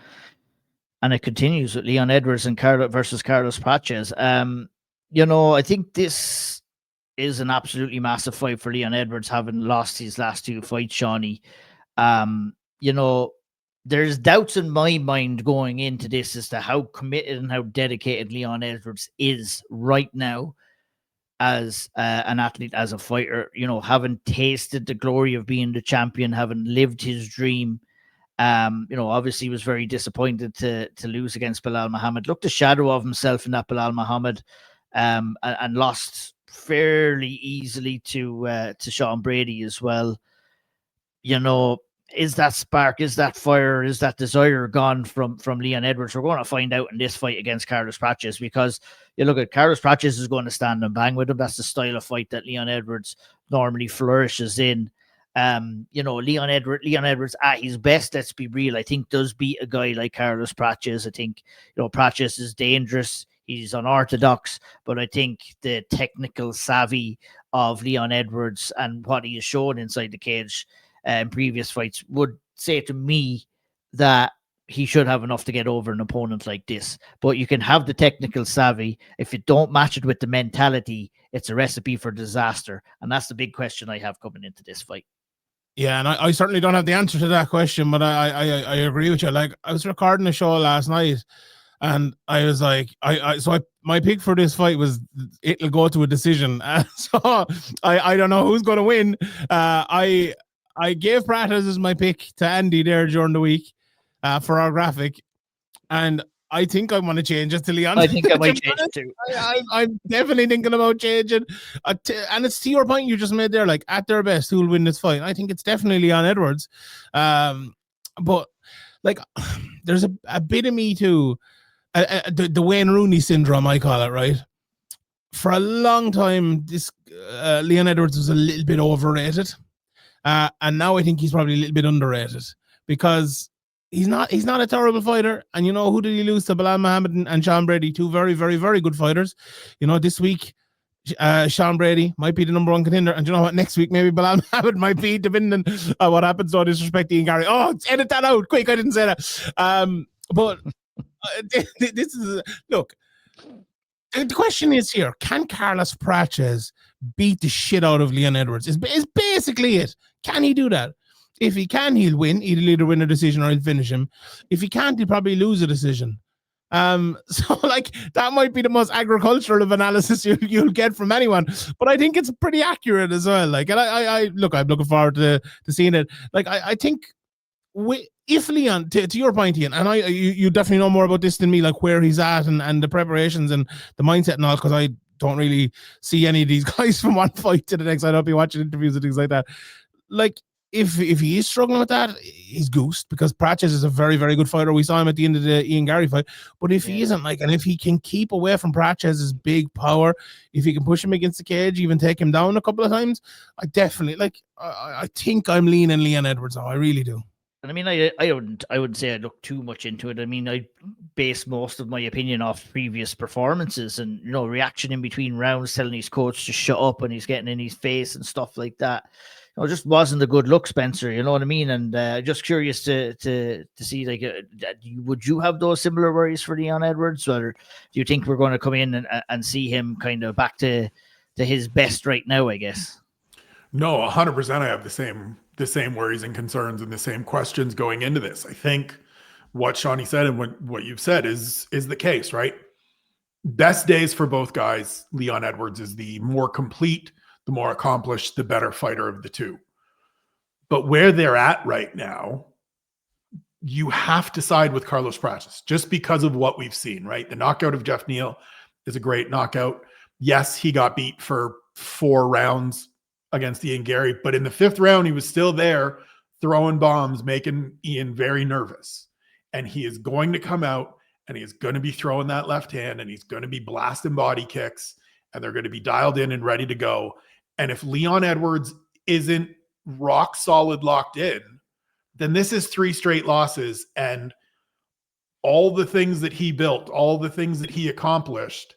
And it continues with Leon Edwards and versus Carlos Prates. I think this is an absolutely massive fight for Leon Edwards, having lost his last 2 fights, Shawnee. There's doubts in my mind going into this as to how committed and how dedicated Leon Edwards is right now as an athlete, as a fighter, having tasted the glory of being the champion, having lived his dream. Obviously he was very disappointed to lose against Bilal Muhammad. Looked a shadow of himself in that Bilal Muhammad, and lost fairly easily to Sean Brady as well. Is that spark, is that fire, is that desire gone from Leon Edwards? We're going to find out in this fight against Carlos Prates, because you look at Carlos Prates is going to stand and bang with him. That's the style of fight that Leon Edwards normally flourishes in. Leon Edwards at his best, let's be real, I think does beat a guy like Carlos Prates. I think, Prates is dangerous. He's unorthodox, but I think the technical savvy of Leon Edwards and what he has shown inside the cage in previous fights would say to me that he should have enough to get over an opponent like this. But you can have the technical savvy. If you don't match it with the mentality, it's a recipe for disaster. And that's the big question I have coming into this fight. Yeah, and I certainly don't have the answer to that question, but I agree with you. Like, I was recording a show last night, and I was like, my pick for this fight was it'll go to a decision. So I don't know who's going to win. I gave Prates as my pick to Andy there during the week for our graphic, and I think I want to change it to Leon. I think I might change it too. I'm definitely thinking about changing. And it's to your point you just made there, like, at their best, who will win this fight? I think it's definitely Leon Edwards. But like, there's a bit of me too, the Wayne Rooney syndrome, I call it, right? For a long time, this Leon Edwards was a little bit overrated. And now I think he's probably a little bit underrated, because he's not a terrible fighter. And who did he lose to? Bilal Muhammad and Sean Brady, 2 very, very, very good fighters. This week, Sean Brady might be the number 1 contender. And you know what? Next week, maybe Bilal Muhammad might be, depending on what happens. Don't disrespect Ian Gary. Oh, edit that out quick. I didn't say that. But this is, look, the question is here, can Carlos Prates beat the shit out of Leon Edwards? Is basically it. Can he do that? If he can, he'll win. He'll either win a decision or he'll finish him. If he can't, he'll probably lose a decision. So like, that might be the most agricultural of analysis you'll get from anyone, but I think it's pretty accurate as well. Like, and I'm looking forward to seeing it. Like, I think if Leon, to your point, Ian, and you definitely know more about this than me, like where he's at and the preparations and the mindset and all, because I don't really see any of these guys from one fight to the next. I don't be watching interviews and things like that. Like, if he is struggling with that, he's goosed, because Prates is a very, very good fighter. We saw him at the end of the Ian Gary fight. But if he isn't, like, and if he can keep away from Prates' big power, if he can push him against the cage, even take him down a couple of times, I definitely, like, I think I'm leaning Leon Edwards now. I really do. And I mean, I wouldn't say I look too much into it. I mean, I base most of my opinion off previous performances and, reaction in between rounds, telling his coach to shut up when he's getting in his face and stuff like that. It just wasn't a good look, Spencer. You know what I mean? And just curious to see, like, would you have those similar worries for Leon Edwards, or do you think we're going to come in and see him kind of back to his best right now, I guess? No, 100%. I have the same worries and concerns and the same questions going into this. I think what Shawnee said and what you've said is the case, right? Best days for both guys. Leon Edwards is the more complete, the more accomplished, the better fighter of the two. But where they're at right now, you have to side with Carlos Prates just because of what we've seen, right? The knockout of Jeff Neal is a great knockout. Yes, he got beat for 4 rounds against Ian Gary. But in the 5th round, he was still there throwing bombs, making Ian very nervous. And he is going to come out and he is going to be throwing that left hand and he's going to be blasting body kicks and they're going to be dialed in and ready to go. And if Leon Edwards isn't rock solid locked in, then this is 3 straight losses. And all the things that he built, all the things that he accomplished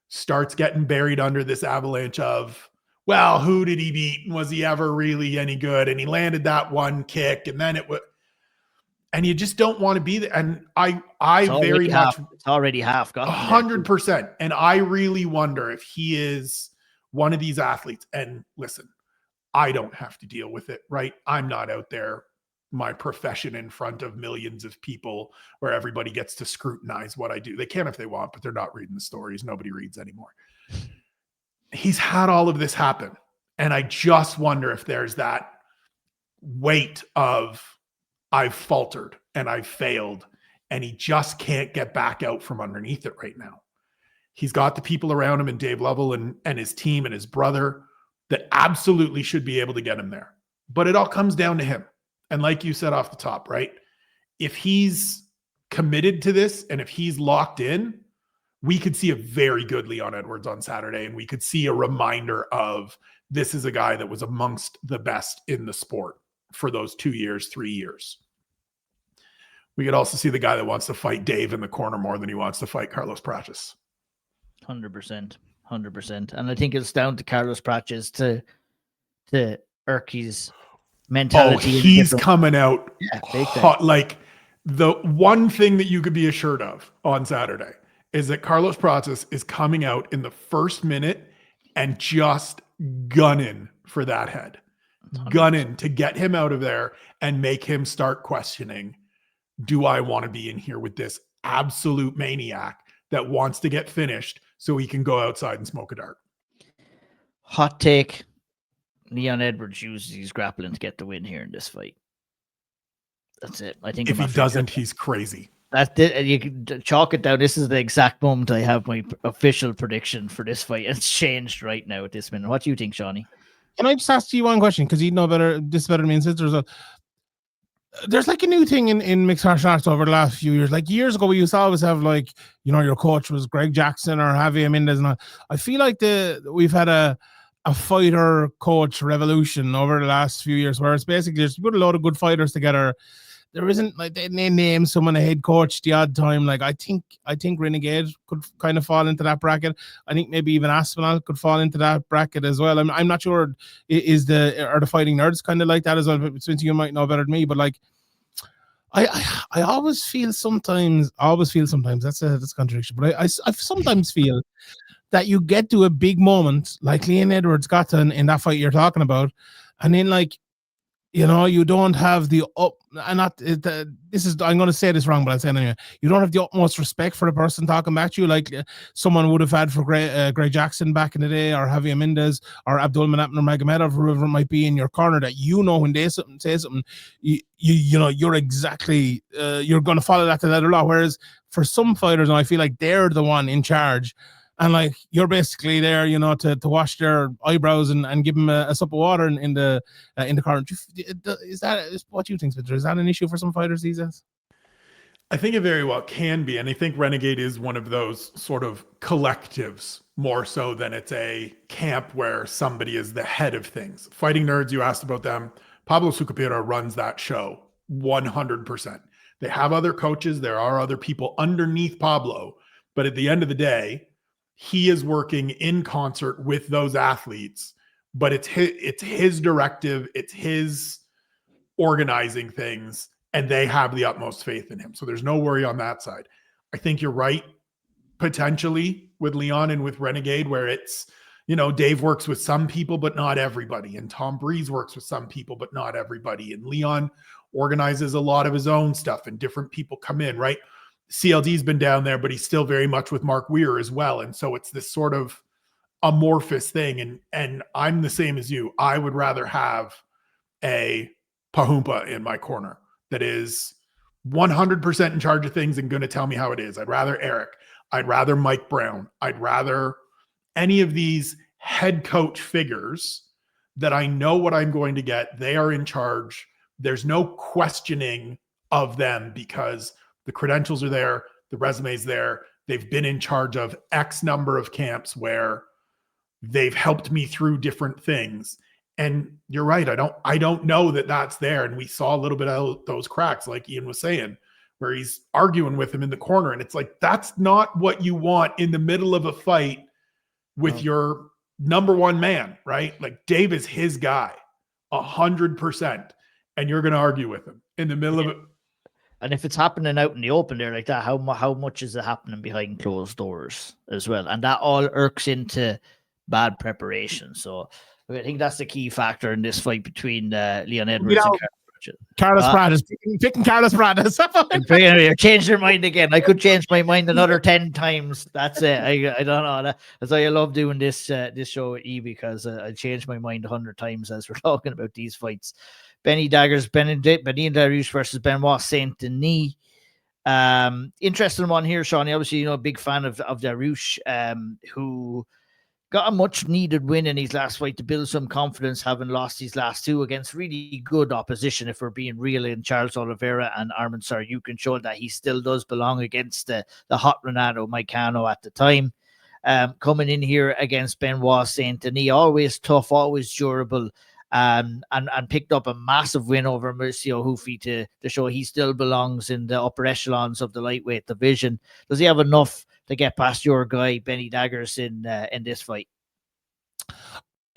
starts getting buried under this avalanche of, well, who did he beat? And was he ever really any good? And he landed that one kick and then it was, and you just don't want to be there. And I very much, it's already half gone. 100%. And I really wonder if he is one of these athletes. And listen, I don't have to deal with it, right? I'm not out there, my profession in front of millions of people where everybody gets to scrutinize what I do. They can if they want, but they're not reading the stories. Nobody reads anymore. He's had all of this happen. And I just wonder if there's that weight of I've faltered and I've failed and he just can't get back out from underneath it right now. He's got the people around him and Dave Lovell and his team and his brother that absolutely should be able to get him there. But it all comes down to him. And like you said off the top, right? If he's committed to this and if he's locked in, we could see a very good Leon Edwards on Saturday. And we could see a reminder of this is a guy that was amongst the best in the sport for those 2 years, 3 years. We could also see the guy that wants to fight Dave in the corner more than he wants to fight Carlos Prates. 100%. 100%. And I think it's down to Carlos Prates to Erky's mentality. Oh, he's coming out hot. Like the one thing that you could be assured of on Saturday is that Carlos Prates is coming out in the first minute and just gunning for that head. 100%. Gunning to get him out of there and make him start questioning, do I want to be in here with this absolute maniac that wants to get finished so he can go outside and smoke a dart? Hot take. Leon Edwards uses his grappling to get the win here in this fight. That's it. I think if he doesn't, he's crazy. That's it. You can chalk it down. This is the exact moment I have my official prediction for this fight. It's changed right now at this minute. What do you think, Shawnee? Can I just ask you one question? Because you know better than me and sisters. There's like a new thing in mixed martial arts over the last few years. Like years ago, we used to always have like, you know, your coach was Greg Jackson or Javier Mendez. And I feel like we've had a fighter coach revolution over the last few years where it's basically just put a lot of good fighters together. There isn't like they name someone a head coach the odd time. Like I think Renegade could kind of fall into that bracket. I think maybe even Aspinall could fall into that bracket as well. I'm not sure are the Fighting Nerds kind of like that as well. But since you might know better than me, but like I always feel sometimes that's a contradiction. But I sometimes feel that you get to a big moment like Leon Edwards got to in that fight you're talking about, and then like, you know, you don't have the I'm going to say this wrong, but I'll say it anyway. You don't have the utmost respect for the person talking back to you, like someone would have had for Greg Jackson back in the day, or Javier Mendez, or Abdulmanap Nurmagomedov, whoever it might be in your corner. That you know when they say something, you know you're exactly you're going to follow that to the letter law. Whereas for some fighters, I feel like they're the one in charge. And like you're basically there, you know, to wash their eyebrows and give them a sip of water in the corner. Is that what you think, Spencer? Is that an issue for some fighters these days? I think it very well can be, and I think Renegade is one of those sort of collectives more so than it's a camp where somebody is the head of things. Fighting Nerds, you asked about them. Pablo Sucupira runs that show 100%. They have other coaches. There are other people underneath Pablo, but at the end of the day, he is working in concert with those athletes, but it's his directive, it's his organizing things, and they have the utmost faith in him. So there's no worry on that side. I think you're right, potentially, with Leon and with Renegade, where it's, you know, Dave works with some people, but not everybody. And Tom Breeze works with some people, but not everybody. And Leon organizes a lot of his own stuff, and different people come in, right? CLD's been down there, but he's still very much with Mark Weir as well. And so it's this sort of amorphous thing. And I'm the same as you. I would rather have a Pahumpa in my corner that is 100% in charge of things and going to tell me how it is. I'd rather Eric. I'd rather Mike Brown. I'd rather any of these head coach figures that I know what I'm going to get. They are in charge. There's no questioning of them because the credentials are there, the resume's there. They've been in charge of X number of camps where they've helped me through different things. And you're right. I don't know that that's there. And we saw a little bit of those cracks, like Ian was saying, where he's arguing with him in the corner. And it's like, that's not what you want in the middle of a fight with your number one man, right? Like Dave is his guy 100%. And you're going to argue with him in the middle of it. And if it's happening out in the open there like that, how much is it happening behind closed doors as well? And that all irks into bad preparation. So I think that's the key factor in this fight between Leon Edwards and Carlos Pradas. Picking Carlos Pradas. You changed your mind again. I could change my mind another 10 times. That's it. I don't know. That's why I love doing this show with E, because I changed my mind 100 times as we're talking about these fights. Benin Dariush versus Benoit Saint Denis. Interesting one here, Shawnee. Obviously, a big fan of Dariush, who got a much needed win in his last fight to build some confidence, having lost his last two against really good opposition, if we're being real, in Charles Oliveira and Arman Tsarukyan, showed that he still does belong against the hot Renato Moicano at the time. Coming in here against Benoit Saint Denis, always tough, always durable, and picked up a massive win over Mauricio Hufi to show he still belongs in the upper echelons of the lightweight division. Does he have enough to get past your guy Benny Daggers in this fight?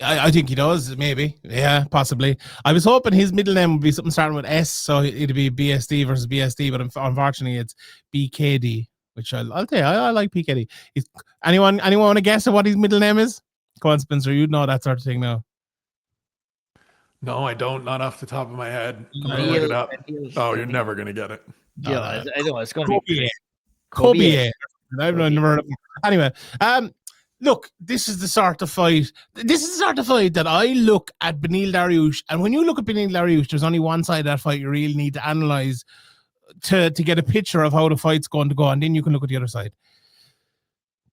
I think he does, maybe. Yeah, possibly. I was hoping his middle name would be something starting with S, so it'd be BSD versus BSD, but unfortunately it's BKD, which I'll tell you, I like BKD. Anyone want to guess at what his middle name is? Come on, Spencer, you'd know that sort of thing now. No, I don't. Not off the top of my head. I'm going to look it up. Oh, you're never going to get it. Yeah, I know. It's going to be Kobe. I've never heard of it. Anyway, look, this is the sort of fight that I look at Beneil Dariush, and when you look at Beneil Dariush, there's only one side of that fight you really need to analyze to get a picture of how the fight's going to go, and then you can look at the other side.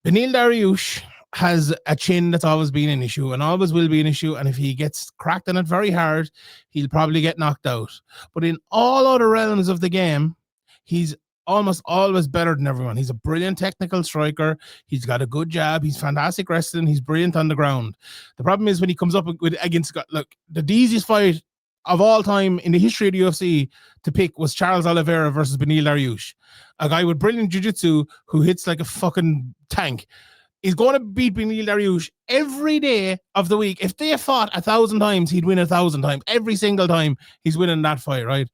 Beneil Dariush has a chin that's always been an issue and always will be an issue, and if he gets cracked on it very hard, he'll probably get knocked out. But in all other realms of the game, he's almost always better than everyone. He's a brilliant technical striker. He's got a good jab. He's fantastic wrestling. He's brilliant on the ground. The problem is when he comes up against, look, the easiest fight of all time in the history of the UFC to pick was Charles Oliveira versus Beneil Dariush, a guy with brilliant jiu-jitsu who hits like a fucking tank. He's going to beat Beneil Dariush every day of the week. If they fought 1,000 times, he'd win 1,000 times. Every single time he's winning that fight, right?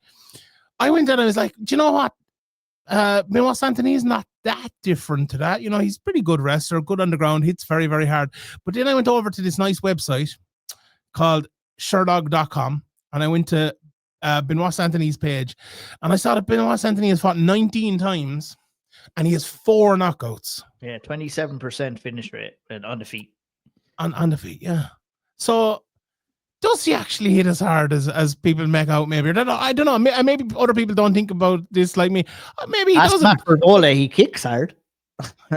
I went in and I was like, do you know what? Benoit Saint Denis is not that different to that. He's pretty good wrestler, good underground, hits very, very hard. But then I went over to this nice website called Sherdog.com, and I went to Benoit Saint Denis' page, and I saw that Benoit Saint Denis has fought 19 times, and he has 4 knockouts. Yeah, 27% finish rate on the feet. On the feet, yeah. So does he actually hit as hard as people make out? Maybe I don't know. Maybe other people don't think about this like me. Maybe he doesn't. Matt Bernola, he kicks hard.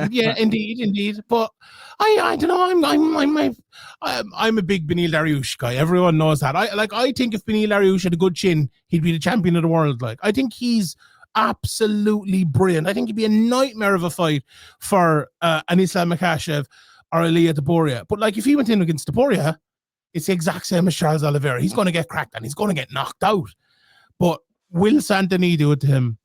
Yeah, indeed. But I don't know. I'm a big Beneil Dariush guy. Everyone knows that. I think if Beneil Dariush had a good chin, he'd be the champion of the world. I think he's absolutely brilliant. I think he'd be a nightmare of a fight for an Islam Makhachev or Ilia Topuria. But if he went in against Topuria, it's the exact same as Charles Oliveira. He's going to get cracked and he's going to get knocked out. But will Saint Denis do it to him?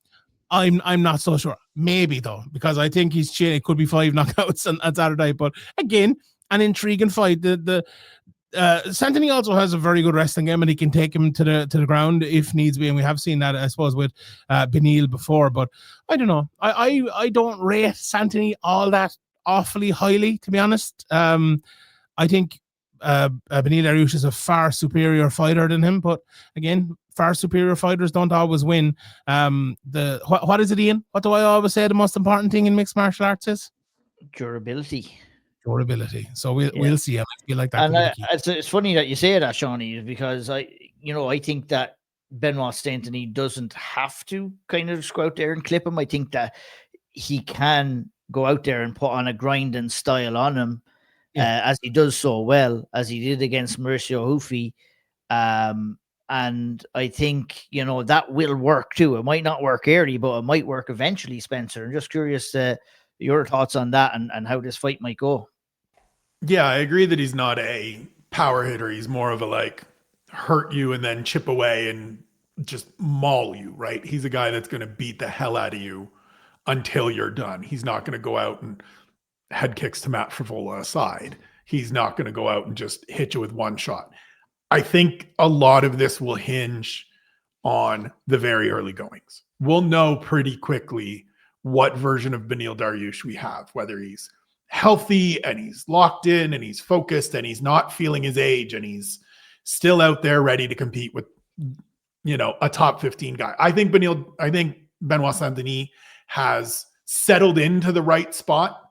I'm not so sure. Maybe though, because I think his chin, it could be 5 knockouts on Saturday. But again, an intriguing fight. Saint Denis also has a very good wrestling game, and he can take him to the ground if needs be. And we have seen that, I suppose, with Beneil before. But I don't know. I don't rate Saint Denis all that awfully highly, to be honest. I think Beneil Dariush is a far superior fighter than him, but again, far superior fighters don't always win. What is it, Ian? What do I always say the most important thing in mixed martial arts is? Durability. So we'll see. I feel like that. And it's funny that you say that, Shawnee, because I think that Benoit Saint Denis doesn't have to kind of just go out there and clip him. I think that he can go out there and put on a grinding style on him. as he does so well, as he did against Mauricio Hufi. And I think, that will work too. It might not work early, but it might work eventually, Spencer. I'm just curious your thoughts on that and how this fight might go. Yeah, I agree that he's not a power hitter. He's more of a hurt you and then chip away and just maul you, right? He's a guy that's going to beat the hell out of you until you're done. He's not going to go out and head kicks to Matt Frivola aside. He's not going to go out and just hit you with one shot. I think a lot of this will hinge on the very early goings. We'll know pretty quickly what version of Beneil Dariush we have, whether he's healthy and he's locked in and he's focused and he's not feeling his age and he's still out there ready to compete with, a top 15 guy. I think Benoit Saint-Denis has settled into the right spot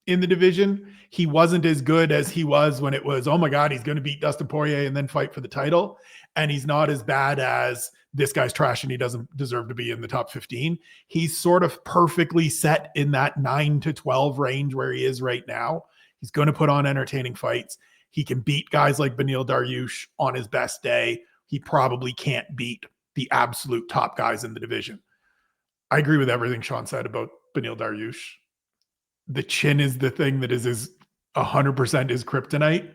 in the division. He wasn't as good as he was when it was, oh my God, he's going to beat Dustin Poirier and then fight for the title. And he's not as bad as this guy's trash and he doesn't deserve to be in the top 15. He's sort of perfectly set in that 9 to 12 range where he is right now. He's going to put on entertaining fights. He can beat guys like Beneil Dariush on his best day. He probably can't beat the absolute top guys in the division. I agree with everything Sean said about Beneil Dariush. The chin is the thing that is 100% his kryptonite.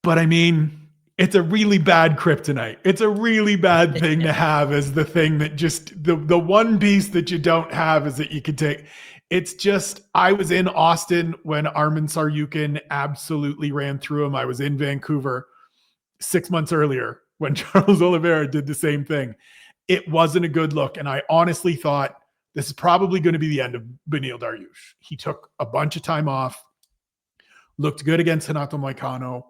But I mean, it's a really bad kryptonite. It's a really bad thing to have as the thing that just the one piece that you don't have is that you can take. It's just, I was in Austin when Arman Saryukin absolutely ran through him. I was in Vancouver 6 months earlier when Charles Oliveira did the same thing. It wasn't a good look. And I honestly thought this is probably going to be the end of Beneil Dariush. He took a bunch of time off, looked good against Renato Moicano.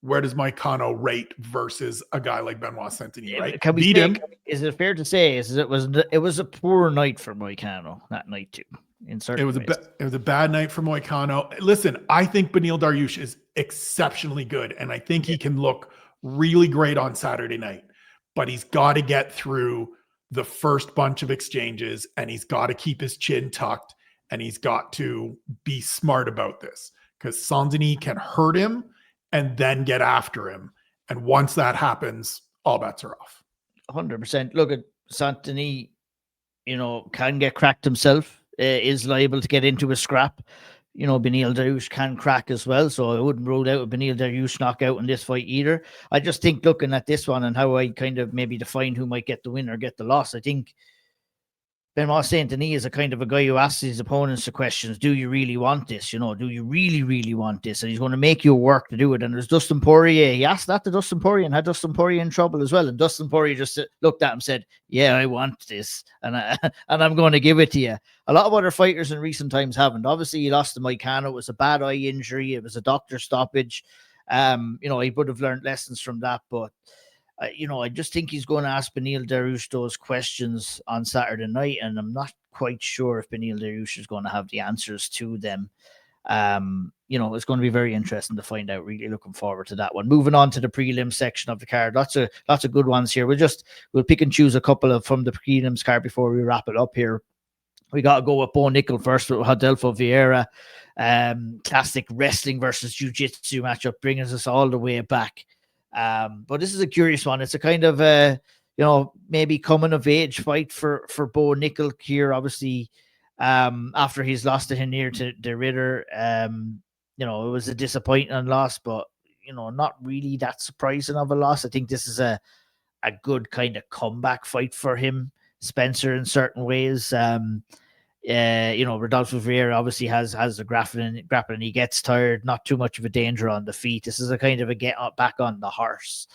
Where does Moicano rate versus a guy like Benoit Saint-Denis, right? Can we him. Is it fair to say it was a poor night for Moicano that night too? It was a bad night for Moicano. Listen, I think Beneil Dariush is exceptionally good, and I think he can look really great on Saturday night. But he's got to get through the first bunch of exchanges, and he's got to keep his chin tucked, and he's got to be smart about this because Saint-Denis can hurt him and then get after him. And once that happens, all bets are off. 100%. Look at Saint-Denis, can get cracked himself, is liable to get into a scrap. Beneil Dariush can crack as well, so I wouldn't rule out a Beneil Dariush knockout in this fight either. I just think looking at this one and how I kind of maybe define who might get the win or get the loss, I think Benoit Saint-Denis is a kind of a guy who asks his opponents the questions, do you really want this? Do you really, really want this? And he's going to make you work to do it. And there's Dustin Poirier. He asked that to Dustin Poirier and had Dustin Poirier in trouble as well. And Dustin Poirier just looked at him and said, yeah, I want this. And I'm going to give it to you. A lot of other fighters in recent times haven't. Obviously, he lost to Moicano. It was a bad eye injury. It was a doctor stoppage. He would have learned lessons from that. But I just think he's going to ask Beneil Dariush those questions on Saturday night, and I'm not quite sure if Beneil Dariush is going to have the answers to them. It's going to be very interesting to find out. Really looking forward to that one. Moving on to the prelim section of the card, lots of good ones here. We'll pick and choose a couple from the prelims card before we wrap it up here. We got to go with Bo Nickel first with Rodolfo Vieira. Classic wrestling versus jiu-jitsu matchup, bringing us all the way back. But this is a curious one. It's a kind of maybe coming of age fight for Bo Nickel here. Obviously, after he's lost to Henir to De Ridder, it was a disappointing loss, but not really that surprising of a loss. I think this is a good kind of comeback fight for him, Spencer, in certain ways. Rodolfo Vieira obviously has the grappling. He gets tired, not too much of a danger on the feet. This is a kind of a get back on the horse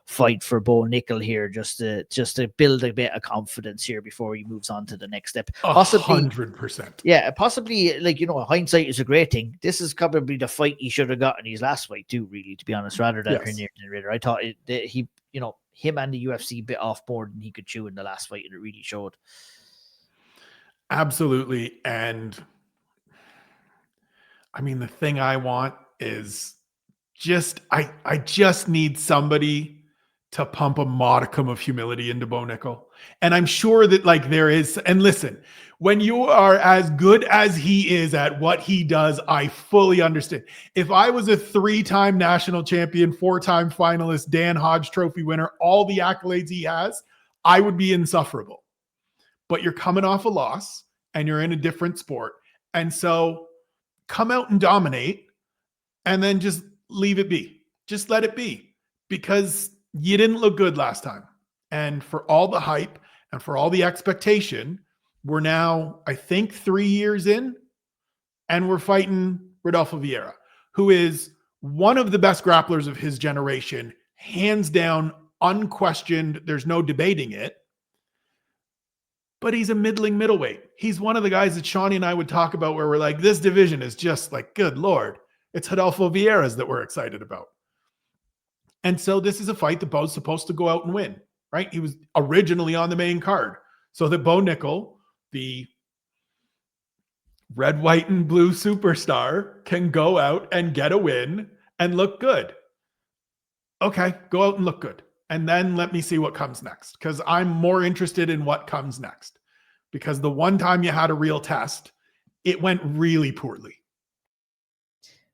fight for Bo Nickel here, just to build a bit of confidence here before he moves on to the next step. Possibly 100%. Yeah, possibly, hindsight is a great thing. This is probably the fight he should have got in his last fight too, really, to be honest, rather than Henir De Ridder. I thought him and the UFC bit off more than he could chew in the last fight, and it really showed. Absolutely. And I mean, the thing I want is I just need somebody to pump a modicum of humility into Bo Nickel. And I'm sure that like there is, and listen, when you are as good as he is at what he does, I fully understand. If I was a 3-time national champion, 4-time finalist, Dan Hodge Trophy winner, all the accolades he has, I would be insufferable. But you're coming off a loss and you're in a different sport. And so come out and dominate and then just leave it be. Just let it be, because you didn't look good last time. And for all the hype and for all the expectation, we're now, I think, 3 years in, and we're fighting Rodolfo Vieira, who is one of the best grapplers of his generation, hands down, unquestioned. There's no debating it. But he's a middling middleweight. He's one of the guys that Shawnee and I would talk about where we're like, this division is just like, good Lord, it's Rodolfo Vieira's that we're excited about. And so this is a fight that Bo's supposed to go out and win, right? He was originally on the main card so that Bo Nickel, the red, white, and blue superstar, can go out and get a win and look good. Okay, go out and look good. And then let me see what comes next, because I'm more interested in what comes next. Because the one time you had a real test, it went really poorly.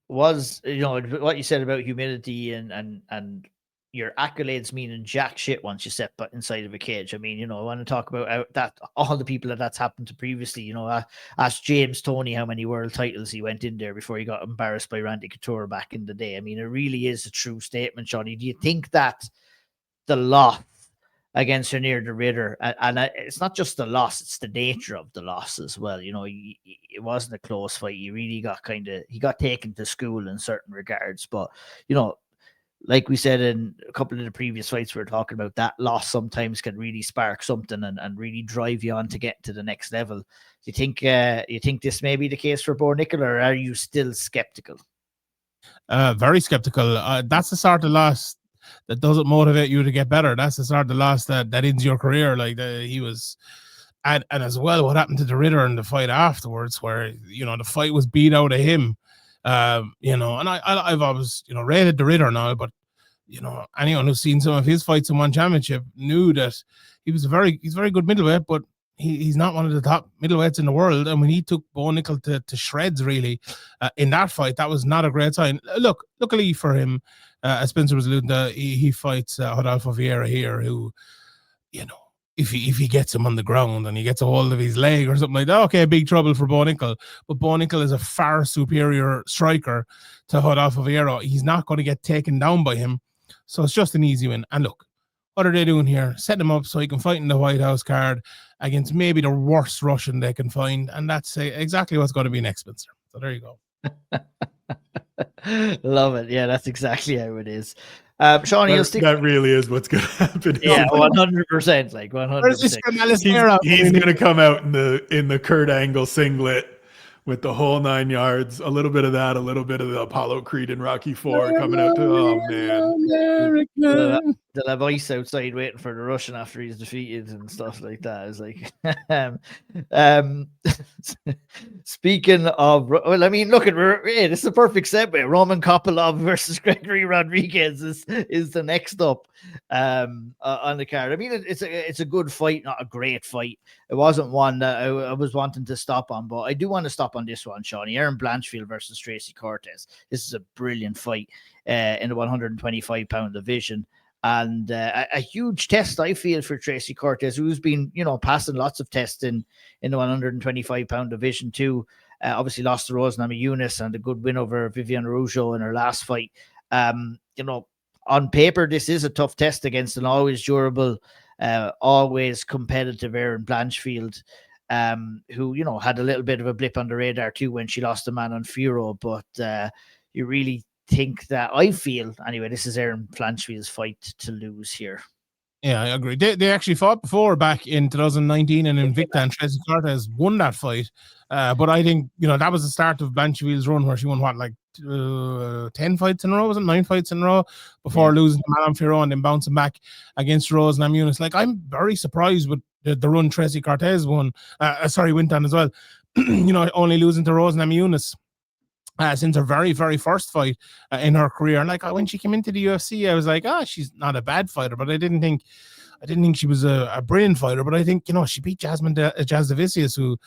Was, you know, what you said about humility and your accolades meaning jack shit once you step inside of a cage. I mean, you know, I want to talk about that, all the people that's happened to previously. You know, ask James Toney how many world titles he went in there before he got embarrassed by Randy Couture back in the day. I mean, it really is a true statement, Johnny. Do you think that the loss against Reinier de Ridder, and it's not just the loss, it's the nature of the loss as well. You know, it wasn't a close fight. He really got he got taken to school in certain regards. But, you know, like we said in a couple of the previous fights we were talking about, that loss sometimes can really spark something and really drive you on to get to the next level. Do you think this may be the case for Bo Nickel, or are you still skeptical? Very skeptical. That's the sort of loss that doesn't motivate you to get better. That's the sort of loss that ends your career. Like he was, and as well, what happened to de Ridder in the fight afterwards, where, you know, the fight was beat out of him. You know, and I've always, you know, rated de Ridder now, but, you know, anyone who's seen some of his fights in one championship knew that he's very good middleweight, but he's not one of the top middleweights in the world. And when he took Bo Nickel to shreds, really, in that fight, that was not a great sign. Look, luckily for him, as Spencer was alluding to, he fights Rodolfo Vieira here, who, you know, if he gets him on the ground and he gets a hold of his leg or something like that, okay, big trouble for Bo Nickel. But Bo Nickel is a far superior striker to Rodolfo Vieira. He's not going to get taken down by him. So it's just an easy win. And look, what are they doing here? Setting him up so he can fight in the White House card against maybe the worst Russian they can find. And that's exactly what's going to be next, Spencer. So there you go. Love it. Yeah, that's exactly how it is. Sean, that really is what's going to happen. Yeah, 100%. Like 100%. He's going to come out in the Kurt Angle singlet with the whole 9 yards. A little bit of that, a little bit of the Apollo Creed and Rocky IV coming out to. Oh man, they'll have ice outside waiting for the Russian after he's defeated and stuff like that. It's like, speaking of, well, I mean, look at this is a perfect segue. Roman Kopylov versus Gregory Rodriguez is the next up on the card. I mean, it's a good fight, not a great fight. It wasn't one that I was wanting to stop on, but I do want to stop on this one, Shawnee. Aaron Blanchfield versus Tracy Cortez. This is a brilliant fight in the 125-pound division. And a huge test, I feel, for Tracy Cortez, who's been, you know, passing lots of tests in the 125-pound division too. Obviously lost to Rose Namajunas and a good win over Viviane Araujo in her last fight. You know, on paper, this is a tough test against an always durable, always competitive Aaron Blanchfield, who, you know, had a little bit of a blip on the radar too when she lost a man on Furo. But you really think that, I feel anyway, this is Aaron Blanchfield's fight to lose here. Yeah, I agree. They actually fought before back in 2019 and Invicta, and Tracy Cortez won that fight. But I think, you know, that was the start of Blanchfield's run where she won, what, like 10 fights in a row? Was it 9 fights in a row before losing to Manon Firo and then bouncing back against Rose Namajunas? Like, I'm very surprised with the run Tracy Cortez went on as well. You know, only losing to Rose Namajunas since her very, very first fight in her career. And like when she came into the UFC, I was like, she's not a bad fighter, but I didn't think she was a brilliant fighter. But I think, she beat Jazz Davicius, who,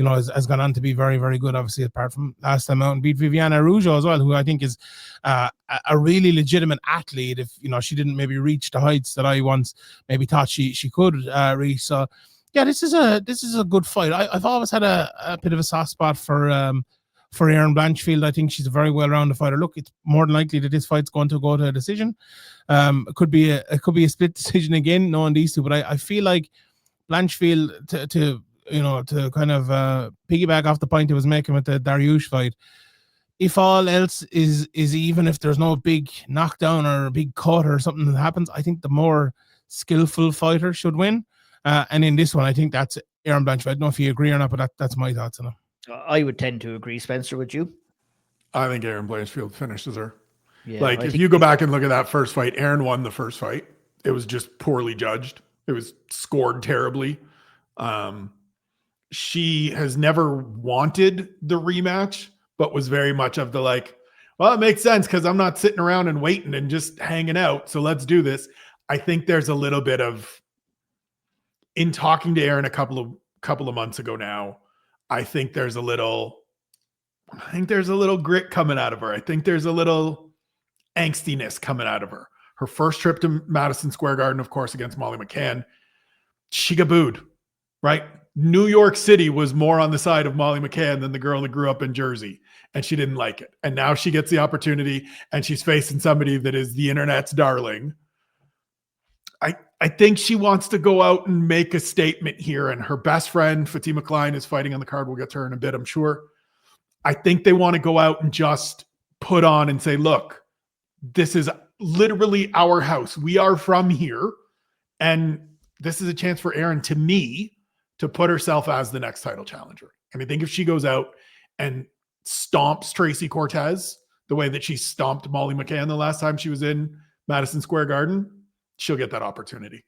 has gone on to be very, very good, obviously, apart from last time out, and beat Viviana Araujo as well, who I think is a really legitimate athlete. If, she didn't maybe reach the heights that I once maybe thought she could reach. So yeah, this is a good fight. I've always had a bit of a soft spot for Erin Blanchfield. I think she's a very well-rounded fighter. Look, it's more than likely that this fight's going to go to a decision. It could be a split decision again, knowing these two. But I feel like Blanchfield, to kind of piggyback off the point I was making with the Dariush fight, if all else is even, if there's no big knockdown or a big cut or something that happens, I think the more skillful fighter should win. And in this one, I think that's Erin Blanchfield. I don't know if you agree or not, but that's my thoughts on it. I would tend to agree. Spencer, would you? I think Erin Blanchfield finishes her. Yeah, if you go back and look at that first fight, Erin won the first fight. It was just poorly judged. It was scored terribly. She has never wanted the rematch, but was very much of the well, it makes sense because I'm not sitting around and waiting and just hanging out. So let's do this. I think there's a little bit of, in talking to Erin a couple of months ago now, I think there's a little grit coming out of her. I think there's a little angstiness coming out of her. Her first trip to Madison Square Garden, of course, against Molly McCann, she got booed, right? New York City was more on the side of Molly McCann than the girl that grew up in Jersey, and she didn't like it. And now she gets the opportunity, and she's facing somebody that is the internet's darling. I think she wants to go out and make a statement here, and her best friend, Fatima Klein, is fighting on the card. We'll get to her in a bit, I'm sure. I think they want to go out and just put on and say, look, this is literally our house. We are from here, and this is a chance for Erin, to me, to put herself as the next title challenger. And I think if she goes out and stomps Tracy Cortez the way that she stomped Molly McCann the last time she was in Madison Square Garden, she'll get that opportunity.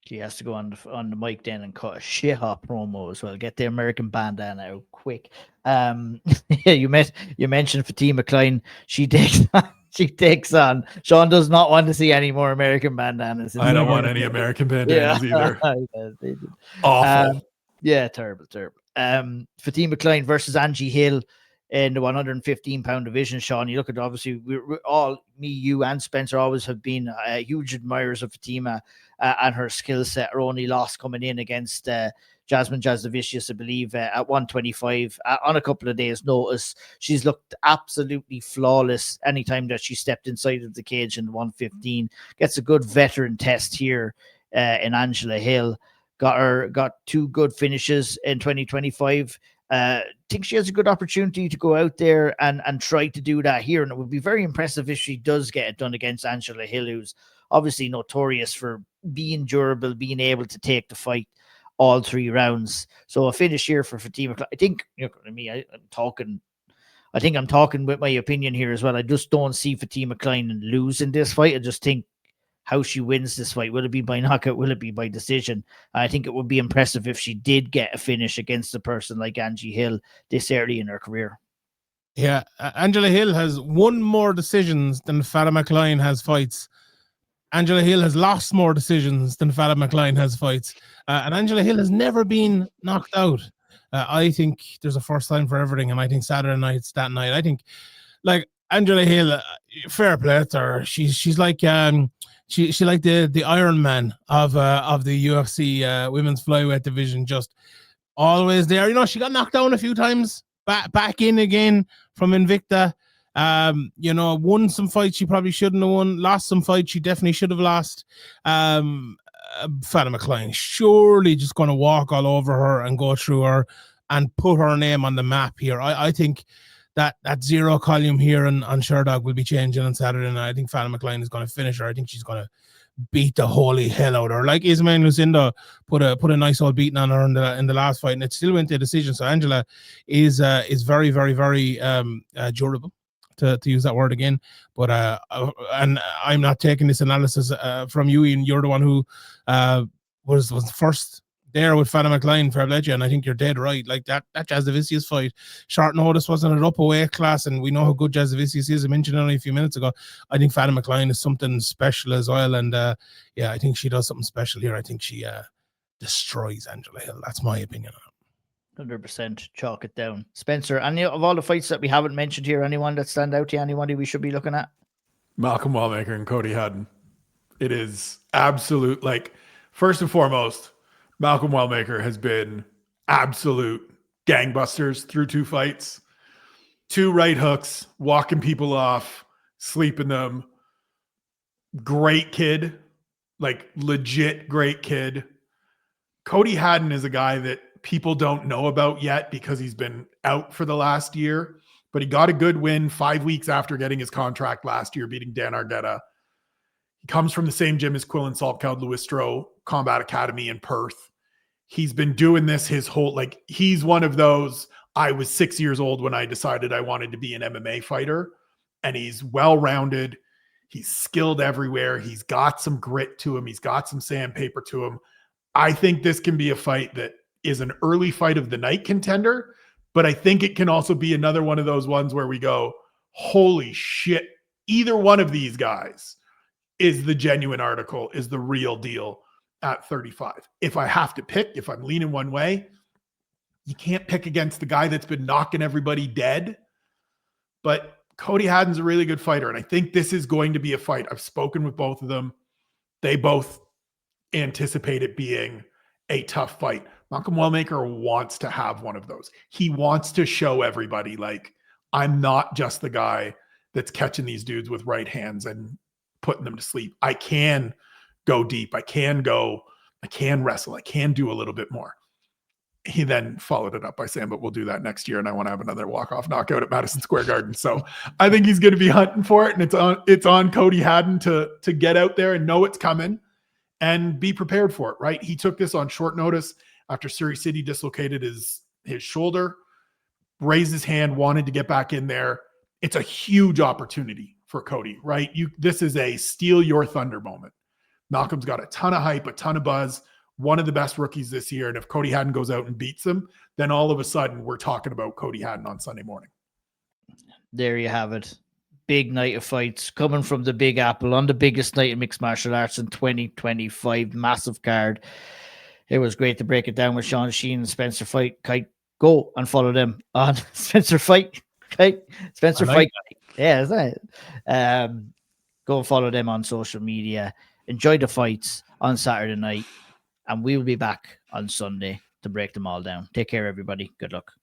She has to go on the mic then and cut a shit hot promo as well. Get the American bandana out quick. Yeah, you mentioned Fatima Klein. She takes on. Sean does not want to see any more American bandanas. I don't want any American bandanas either. Awful. Yeah, terrible. Fatima Klein versus Angie Hill in the 115-pound division. Sean, you look at, obviously, we're all, me, you, and Spencer, always have been huge admirers of Fatima and her skill set. Her only loss coming in against Jasmine Jasdavicius, I believe, at 125 on a couple of days' notice. She's looked absolutely flawless anytime that she stepped inside of the cage in 115. Gets a good veteran test here in Angela Hill. Got two good finishes in 2025. Think she has a good opportunity to go out there and try to do that here. And it would be very impressive if she does get it done against Angela Hill, who's obviously notorious for being durable, being able to take the fight all 3 rounds. So a finish here for Fatima. I think, I think I'm talking with my opinion here as well. I just don't see Fatima Klein losing this fight. I just think how she wins this fight. Will it be by knockout? Will it be by decision? I think it would be impressive if she did get a finish against a person like Angie Hill this early in her career. Yeah, Angela Hill has won more decisions than Fatima Klein has fights. Angela Hill has lost more decisions than Fatima Klein has fights. And Angela Hill has never been knocked out. I think there's a first time for everything, and I think Saturday night's that night. I think, like, Angela Hill, fair play to her. She's like she like the Iron Man of the UFC women's flyweight division, just always there. You know, she got knocked down a few times, back in again from Invicta. You know, won some fights she probably shouldn't have won, lost some fights she definitely should have lost. Fatima Klein surely just going to walk all over her and go through her and put her name on the map here. I think that zero column here on Sherdog will be changing on Saturday, and I think Fatima Klein is going to finish her. I think she's going to beat the holy hell out of her. Like Ismael Lucinda put a nice old beating on her in the last fight, and it still went to a decision. So Angela is very, very, very durable, to use that word again. But and I'm not taking this analysis from you, Ian. You're the one who was the first there with Fatima McLean, fair play to you, and I think you're dead right. Like that Jasdavicius fight, short notice, wasn't it, up a weight class, and we know how good Jasdavicius is. I mentioned it only a few minutes ago. I think Fatima McLean is something special as well, and yeah, I think she does something special here. I think she destroys Angela Hill. That's my opinion on it. 100%. Chalk it down. Spencer, any of all the fights that we haven't mentioned here, anyone that stand out to you, anyone we should be looking at? Malcolm Wellmaker and Cody Haddon. It is absolute, like, first and foremost, Malcolm Wellmaker has been absolute gangbusters through 2 fights. 2 right hooks, walking people off, sleeping them. Great kid, like legit great kid. Cody Haddon is a guy that people don't know about yet because he's been out for the last year, but he got a good win 5 weeks after getting his contract last year, beating Dan Argueta. He comes from the same gym as Quillen Saltcow Luistro Combat Academy in Perth. He's been doing this his whole, like, he's one of those, I was 6 years old when I decided I wanted to be an MMA fighter, and he's well-rounded. He's skilled everywhere. He's got some grit to him. He's got some sandpaper to him. I think this can be a fight that is an early fight of the night contender, but I think it can also be another one of those ones where we go, holy shit, either one of these guys is the genuine article, is the real deal at 35. If I have to pick, if I'm leaning one way, you can't pick against the guy that's been knocking everybody dead. But Cody Haddon's a really good fighter, and I think this is going to be a fight. I've spoken with both of them. They both anticipate it being a tough fight. Malcolm Wellmaker wants to have one of those. He wants to show everybody, like, I'm not just the guy that's catching these dudes with right hands and putting them to sleep. I can go deep. I can wrestle. I can do a little bit more. He then followed it up by saying, but we'll do that next year, and I want to have another walk-off knockout at Madison Square Garden. So I think he's going to be hunting for it, and it's on Cody Haddon to get out there and know it's coming and be prepared for it, right? He took this on short notice after Surrey City dislocated his shoulder, raised his hand, wanted to get back in there. It's a huge opportunity for Cody, right? This is a steal your thunder moment. Malcolm's got a ton of hype, a ton of buzz, one of the best rookies this year. And if Cody Haddon goes out and beats him, then all of a sudden we're talking about Cody Haddon on Sunday morning. There you have it. Big night of fights coming from the Big Apple on the biggest night in mixed martial arts in 2025. Massive card. It was great to break it down with Sean Sheen and Spencer Fight. Kite, go and follow them on Spencer Fight. Kite, Spencer Fight. Yeah, is that it? Go and follow them on social media. Enjoy the fights on Saturday night, and we will be back on Sunday to break them all down. Take care, everybody. Good luck.